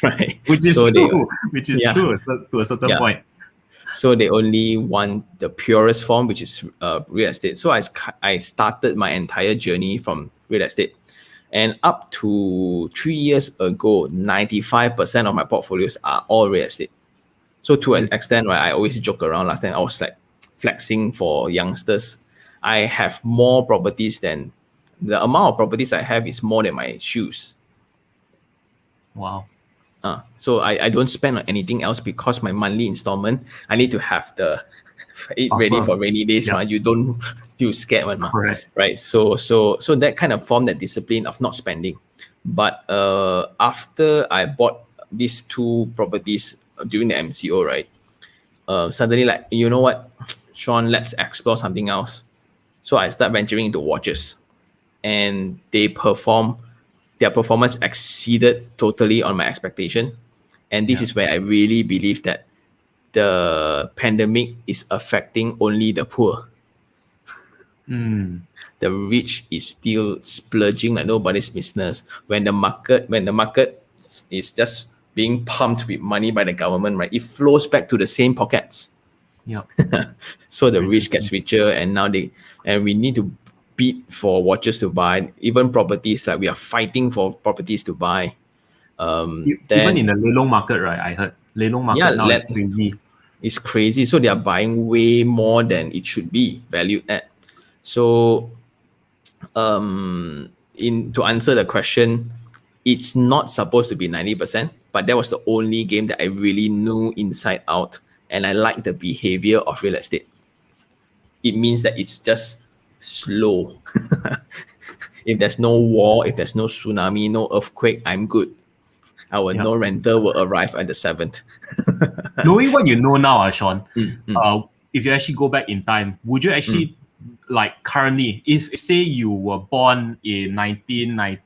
right. Which is so true. Which is yeah. true to a certain point. So they only want the purest form, which is real estate. So I started my entire journey from real estate. And up to 3 years ago, 95% of my portfolios are all real estate. So to an extent, right, I always joke around. Last time I was like flexing for youngsters. I have more properties than the amount of properties I have is more than my shoes. Wow. So I don't spend on anything else because my monthly installment, I need to have it ready for rainy days, right? You scared one, Correct. right? So that kind of form that discipline of not spending. But after I bought these two properties during the MCO, right? Suddenly, like, you know what, Sean, let's explore something else. So I start venturing into watches, and their performance exceeded totally on my expectation. And this is where I really believe that the pandemic is affecting only the poor. The rich is still splurging like nobody's business. When the market is just being pumped with money by the government, right, it flows back to the same pockets. Yeah. So the rich gets richer, and we need to bid for watches to buy, even properties. Like, we are fighting for properties to buy. Even in the lelong market, right? I heard lelong market now is crazy. It's crazy. So they are buying way more than it should be valued at. So, to answer the question, it's not supposed to be 90%, but that was the only game that I really knew inside out, and I like the behavior of real estate. It means that it's just slow. If there's no war, if there's no tsunami, no earthquake, I'm good. Our no renter will arrive at the 7th. Knowing what you know now, Sean, if you actually go back in time, would you actually, like currently, if say you were born in 1990,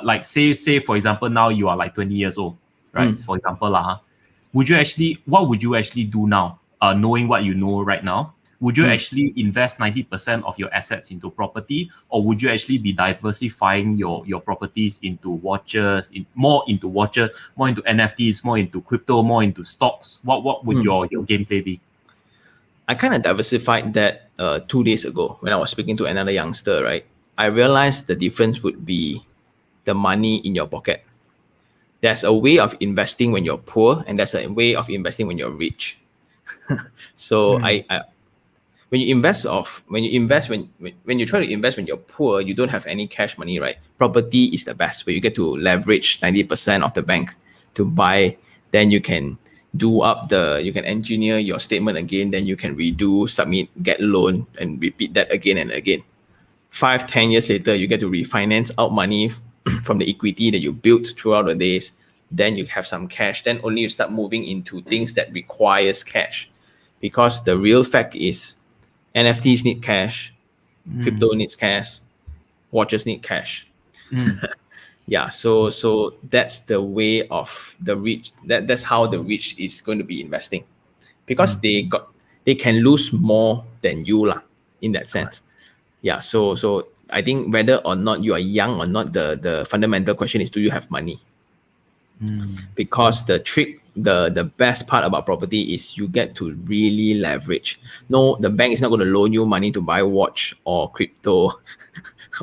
like say for example, now you are like 20 years old, right? For example, what would you actually do now, knowing what you know right now? Would you actually invest 90% of your assets into property, or would you actually be diversifying your properties into watches, more into NFTs, more into crypto, more into stocks? What would your gameplay be? I kind of diversified that 2 days ago when I was speaking to another youngster, right? I realized the difference would be the money in your pocket. There's a way of investing when you're poor, and there's a way of investing when you're rich. So when you try to invest when you're poor, you don't have any cash money, right? Property is the best, where you get to leverage 90% of the bank to buy. Then you can you can engineer your statement again, then you can redo, submit, get loan, and repeat that again and again. 5-10 years later, you get to refinance out money from the equity that you built throughout the days. Then you have some cash. Then only you start moving into things that requires cash. because the real fact is NFTs need cash, crypto needs cash, watches need cash. Yeah, so that's the way of the rich. That's how the rich is going to be investing, because they can lose more than you lah, in that sense. Yeah, so I think whether or not you are young or not, the fundamental question is, do you have money? Because the trick, the best part about property is you get to really leverage. No, the bank is not going to loan you money to buy watch or crypto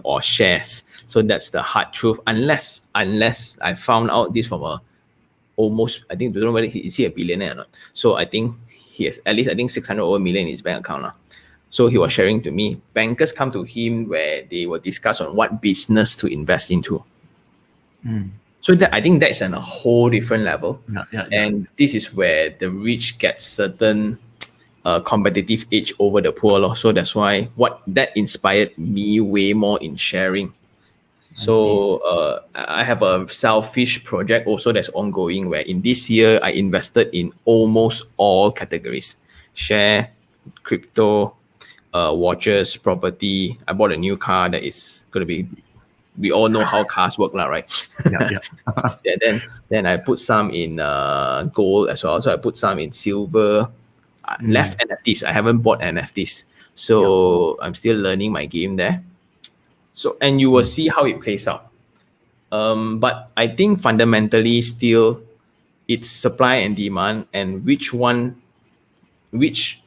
or shares. So that's the hard truth. Unless I found out this from a almost, I think, I don't know whether is he a billionaire or not. So I think he has at least, I think, 600 over million in his bank account now. So he was sharing to me, bankers come to him where they will discuss on what business to invest into. So that, I think that's on a whole different level. And this is where the rich get certain competitive edge over the poor. So that's why what that inspired me way more in sharing. So I have a selfish project also that's ongoing, where in this year I invested in almost all categories: share, crypto, watches, property. I bought a new car that is going to be, we all know how cars work, right? Then I put some in gold as well. So I put some in silver. Left NFTs. I haven't bought NFTs. So I'm still learning my game there. So, and you will see how it plays out. But I think fundamentally still it's supply and demand, and which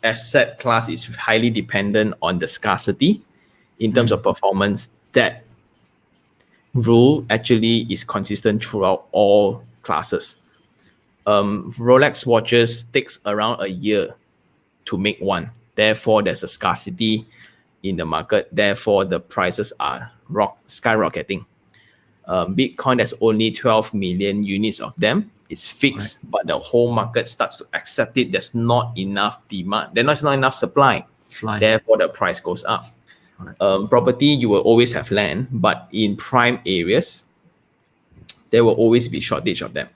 asset class is highly dependent on the scarcity in terms of performance. That rule actually is consistent throughout all classes. Rolex watches takes around a year to make one. Therefore, there's a scarcity in the market. Therefore, the prices are skyrocketing. Bitcoin, there's only 12 million units of them. It's fixed, but the whole market starts to accept it. There's not enough demand. There's not enough supply. Therefore, the price goes up. Property, you will always have land, but in prime areas, there will always be shortage of them.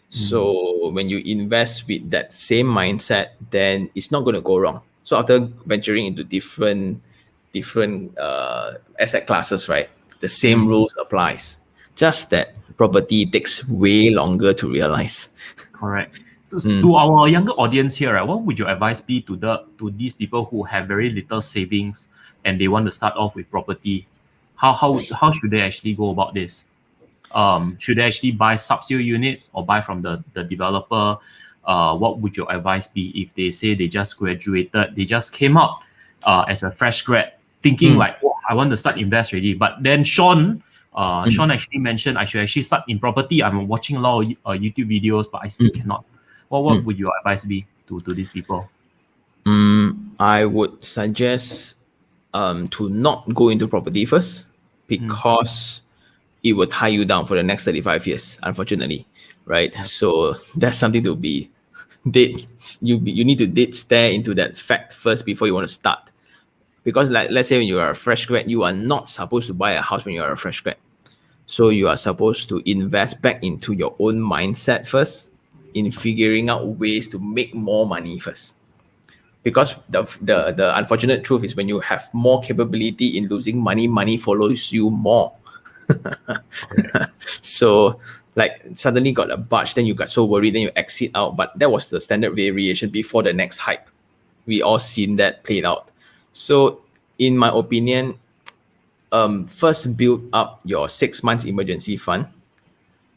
So when you invest with that same mindset, then it's not going to go wrong. So after venturing into different asset classes, right, the same rules applies. Just that property takes way longer to realize. Correct. To our younger audience here, right, what would your advice be to these people who have very little savings and they want to start off with property? How should they actually go about this? Should they actually buy sub-sale units or buy from the developer? What would your advice be if they say they just graduated, they just came out as a fresh grad, thinking like, oh, I want to start invest already. But then Sean actually mentioned I should actually start in property. I'm watching a lot of YouTube videos, but I still cannot. What would your advice be to these people? I would suggest to not go into property first, because it will tie you down for the next 35 years, unfortunately, right? So that's something to be you need to stare into that fact first before you want to start. Because let's say when you are a fresh grad, you are not supposed to buy a house when you are a fresh grad. So you are supposed to invest back into your own mindset first, in figuring out ways to make more money first. Because the unfortunate truth is, when you have more capability in losing money, money follows you more. So like suddenly got a budge, then you got so worried, then you exit out. But that was the standard variation before the next hype. We all seen that played out. So in my opinion, first build up your 6 months emergency fund.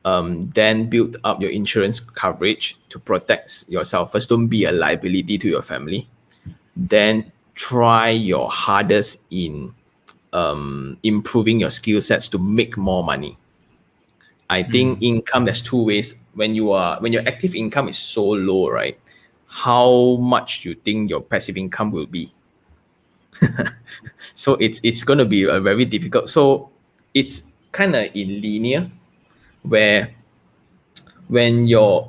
Then build up your insurance coverage to protect yourself first. Don't be a liability to your family. Then try your hardest in improving your skill sets to make more money. I think income, there's two ways. When your active income is so low, right? How much you think your passive income will be? So it's going to be a very difficult. So it's kind of in linear, where when your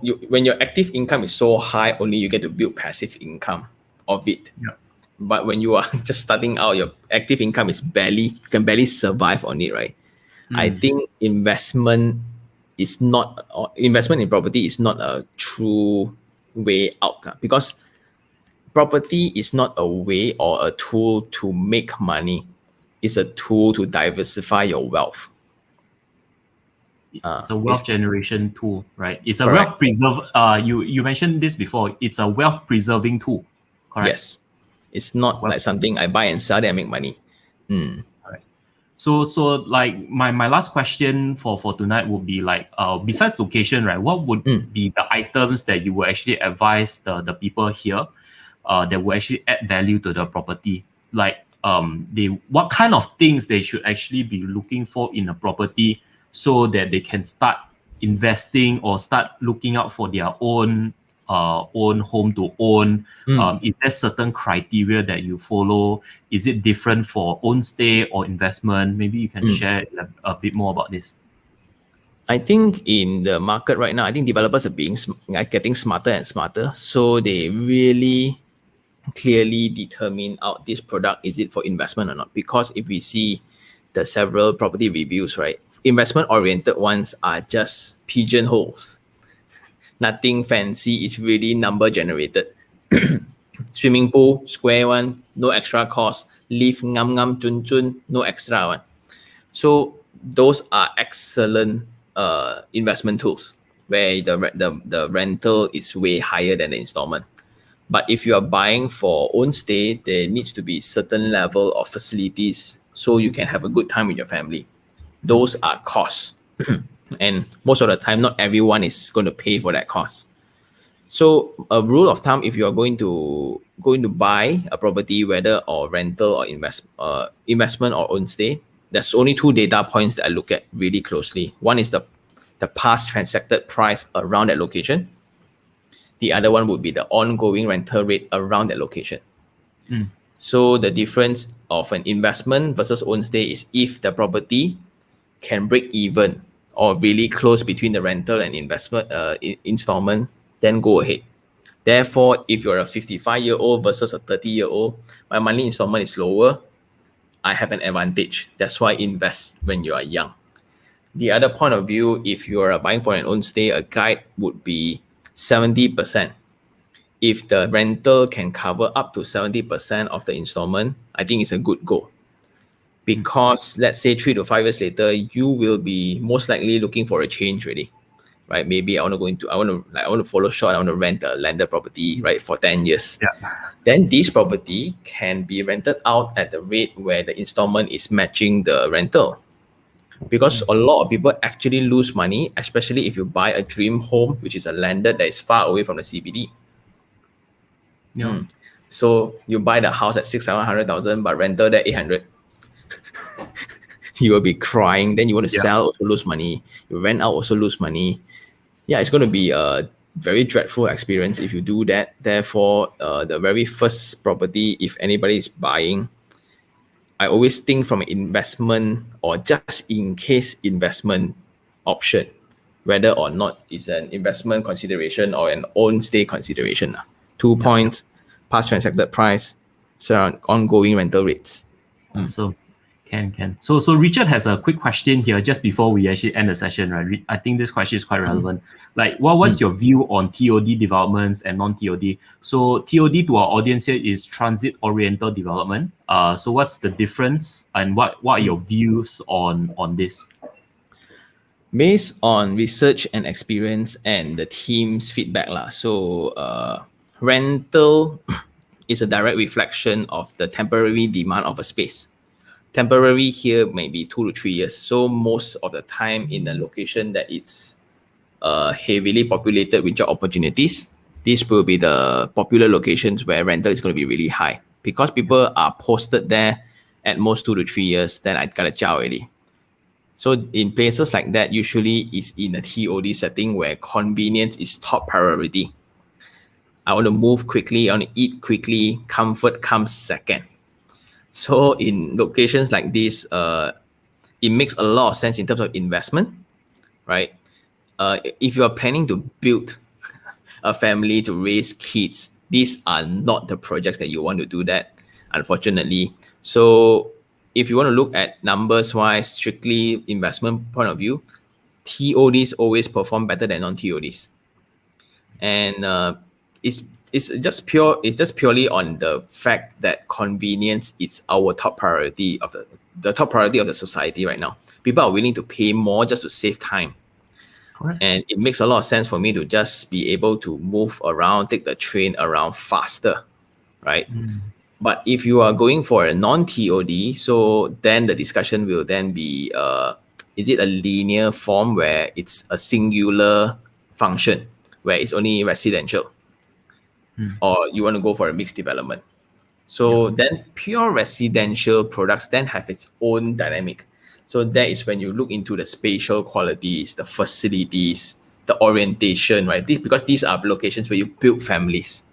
active income is so high, only you get to build passive income of it. But when you are just starting out, your active income is you can barely survive on it, right? I think investment in property is not a true way out, because property is not a way or a tool to make money. It's a tool to diversify your wealth. It's a wealth generation tool, right? It's a correct. wealth preserve. You mentioned this before. It's a wealth preserving tool, correct? Yes, it's not Wealth like something I buy and sell then I make money. So like my last question for tonight would be like, besides location, right? What would be the items that you would actually advise the people here, that will actually add value to the property? Like, what kind of things they should actually be looking for in a property so that they can start investing or start looking out for their own home to own. Is there certain criteria that you follow? Is it different for own stay or investment? Maybe you can share a bit more about this. I think in the market right now, I think developers are getting smarter and smarter. So they really clearly determine out this product, is it for investment or not? Because if we see the several property reviews, right, investment oriented ones are just pigeonholes. Nothing fancy, it's really number generated. Swimming pool, square one, no extra cost. Lift, ngam ngam, chun chun, no extra one. So those are excellent investment tools where the rental is way higher than the installment. But if you are buying for own stay, there needs to be certain level of facilities so you can have a good time with your family. Those are costs. And most of the time, not everyone is going to pay for that cost. So a rule of thumb, if you are going to buy a property, whether or rental or investment or own stay, there's only two data points that I look at really closely. One is the past transacted price around that location. The other one would be the ongoing rental rate around that location. So the difference of an investment versus own stay is if the property can break even or really close between the rental and investment installment, then go ahead. Therefore, if you're a 55-year-old versus a 30-year-old, my monthly installment is lower. I have an advantage. That's why invest when you are young. The other point of view, if you are buying for an own stay, a guide would be 70%. If the rental can cover up to 70% of the installment, I think it's a good goal. Because let's say 3 to 5 years later, you will be most likely looking for a change already, right? Maybe I want to follow short. I want to rent a landed property, right, for 10 years. Yeah. Then this property can be rented out at the rate where the installment is matching the rental. Because a lot of people actually lose money, especially if you buy a dream home, which is a landed that is far away from the CBD. Yeah. So you buy the house at 600,000, but rental at 800. You will be crying. Then you want to sell, also lose money. You rent out, also lose money. Yeah, it's going to be a very dreadful experience if you do that. Therefore, the very first property, if anybody is buying, I always think from an investment or just in case investment option, whether or not it's an investment consideration or an own stay consideration. 2 points, past transacted price, ongoing rental rates. So can. So Richard has a quick question here just before we actually end the session, right? I think this question is quite relevant. Like, what's your view on TOD developments and non-TOD? So TOD to our audience here is transit-oriented development. So what's the difference, and what are your views on this? Based on research and experience and the team's feedback, rental is a direct reflection of the temporary demand of a space. Temporary here may be 2 to 3 years. So most of the time in a location that it's heavily populated with job opportunities, this will be the popular locations where rental is going to be really high. Because people are posted there at most 2 to 3 years, then I got a job already. So in places like that, usually is in a TOD setting where convenience is top priority. I want to move quickly, I want to eat quickly, comfort comes second. So in locations like this, it makes a lot of sense in terms of investment, right? If you are planning to build a family to raise kids, these are not the projects that you want to do that, unfortunately. So if you want to look at numbers wise, strictly investment point of view, TODs always perform better than non-TODs. And it's it's just purely on the fact that convenience is our top priority of the top priority of the society right now. People are willing to pay more just to save time. Correct. And it makes a lot of sense for me to just be able to move around, take the train around faster, right? But if you are going for a non-TOD, so then the discussion will then be, is it a linear form where it's a singular function, where it's only residential? Or you want to go for a mixed development? So then pure residential products then have its own dynamic. So that is when you look into the spatial qualities, the facilities, the orientation, right? Because these are locations where you build families.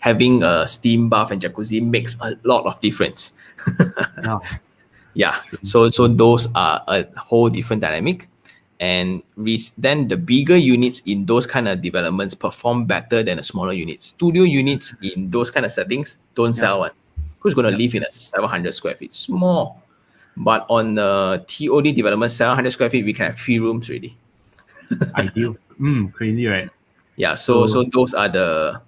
Having a steam bath and jacuzzi makes a lot of difference. Yeah. Yeah. So those are a whole different dynamic. And then the bigger units in those kind of developments perform better than the smaller units. Studio units in those kind of settings don't sell one. Who's going to live in a 700 square feet? Small. But on the TOD development, 700 square feet, we can have 3 rooms already. Ideal. Crazy, right? Yeah. So those are the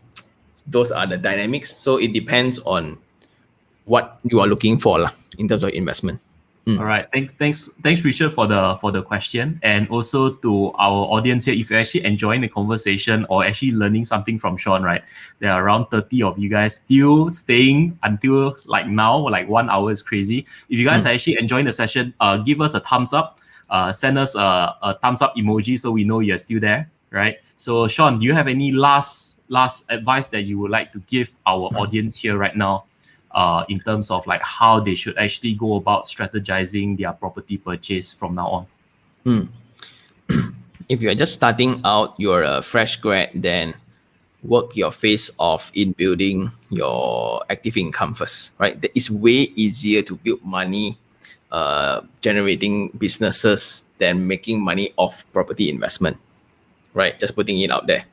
dynamics. So it depends on what you are looking for lah, in terms of investment. All right. Thanks, Richard, for the question, and also to our audience here. If you're actually enjoying the conversation or actually learning something from Sean, right? There are around 30 of you guys still staying until like now, like 1 hour is crazy. If you guys are actually enjoying the session, give us a thumbs up. Send us a thumbs up emoji so we know you're still there, right? So Sean, do you have any last advice that you would like to give our audience here right now? In terms of like how they should actually go about strategizing their property purchase from now on. If you're just starting out, you're a fresh grad, then work your face off in building your active income first, right? It's way easier to build money, generating businesses than making money off property investment, right? Just putting it out there.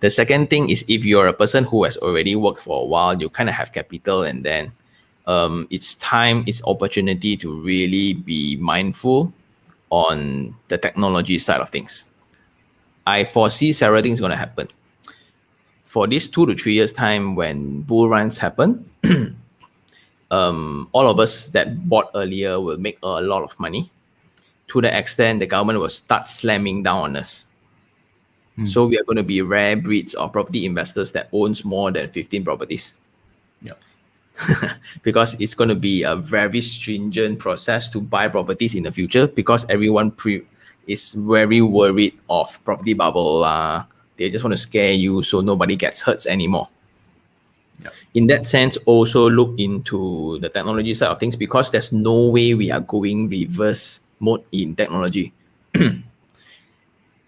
The second thing is, if you're a person who has already worked for a while, you kind of have capital, and then it's opportunity to really be mindful on the technology side of things. I foresee several things going to happen. For this 2 to 3 years time, when bull runs happen, all of us that bought earlier will make a lot of money, to the extent the government will start slamming down on us. So we are going to be rare breeds of property investors that owns more than 15 properties. Because it's going to be a very stringent process to buy properties in the future, because everyone is very worried of property bubble. They just want to scare you so nobody gets hurt anymore. In that sense, also look into the technology side of things, because there's no way we are going reverse mode in technology.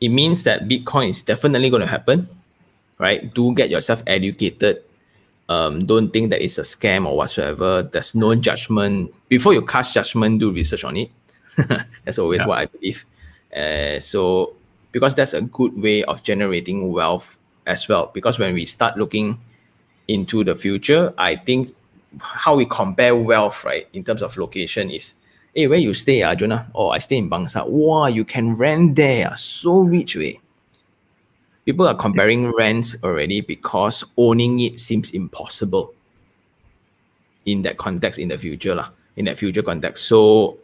It means that Bitcoin is definitely going to happen, right? Do get yourself educated. Don't think that it's a scam or whatsoever. There's no judgment. Before you cast judgment, do research on it. That's always what I believe. So, because that's a good way of generating wealth as well. Because when we start looking into the future, I think how we compare wealth, right, in terms of location is, hey, where you stay, Jonah? Oh, I stay in Bangsar. Wow, you can rent there. So rich, way. People are comparing rents already because owning it seems impossible in that context in the future, in that future context. So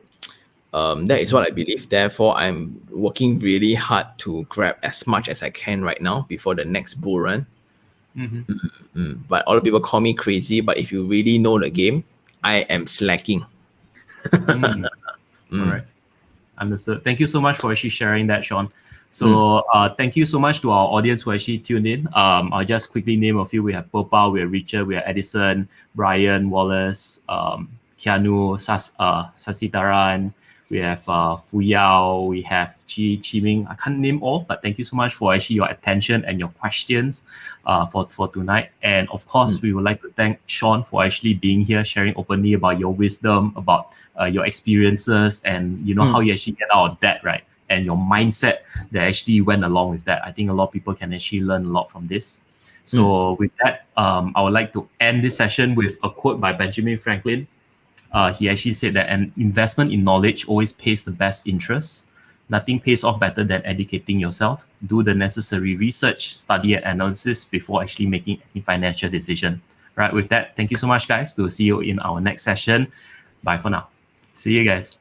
that is what I believe. Therefore, I'm working really hard to grab as much as I can right now before the next bull run. But all the people call me crazy. But if you really know the game, I am slacking. All right. Understood. Thank you so much for actually sharing that, Sean. So thank you so much to our audience who actually tuned in. I'll just quickly name a few. We have Popal, we have Richard, we have Edison, Brian, Wallace, Keanu, Sasitaran, we have Fuyao, we have Chi Ming. I can't name all, but thank you so much for actually your attention and your questions for tonight. And of course, we would like to thank Sean for actually being here, sharing openly about your wisdom, about your experiences, and how you actually get out of debt, right? And your mindset that actually went along with that. I think a lot of people can actually learn a lot from this. So with that, I would like to end this session with a quote by Benjamin Franklin. He actually said that an investment in knowledge always pays the best interest. Nothing pays off better than educating yourself. Do the necessary research, study and analysis before actually making any financial decision. Right, with that, thank you so much, guys. We'll see you in our next session. Bye for now. See you guys.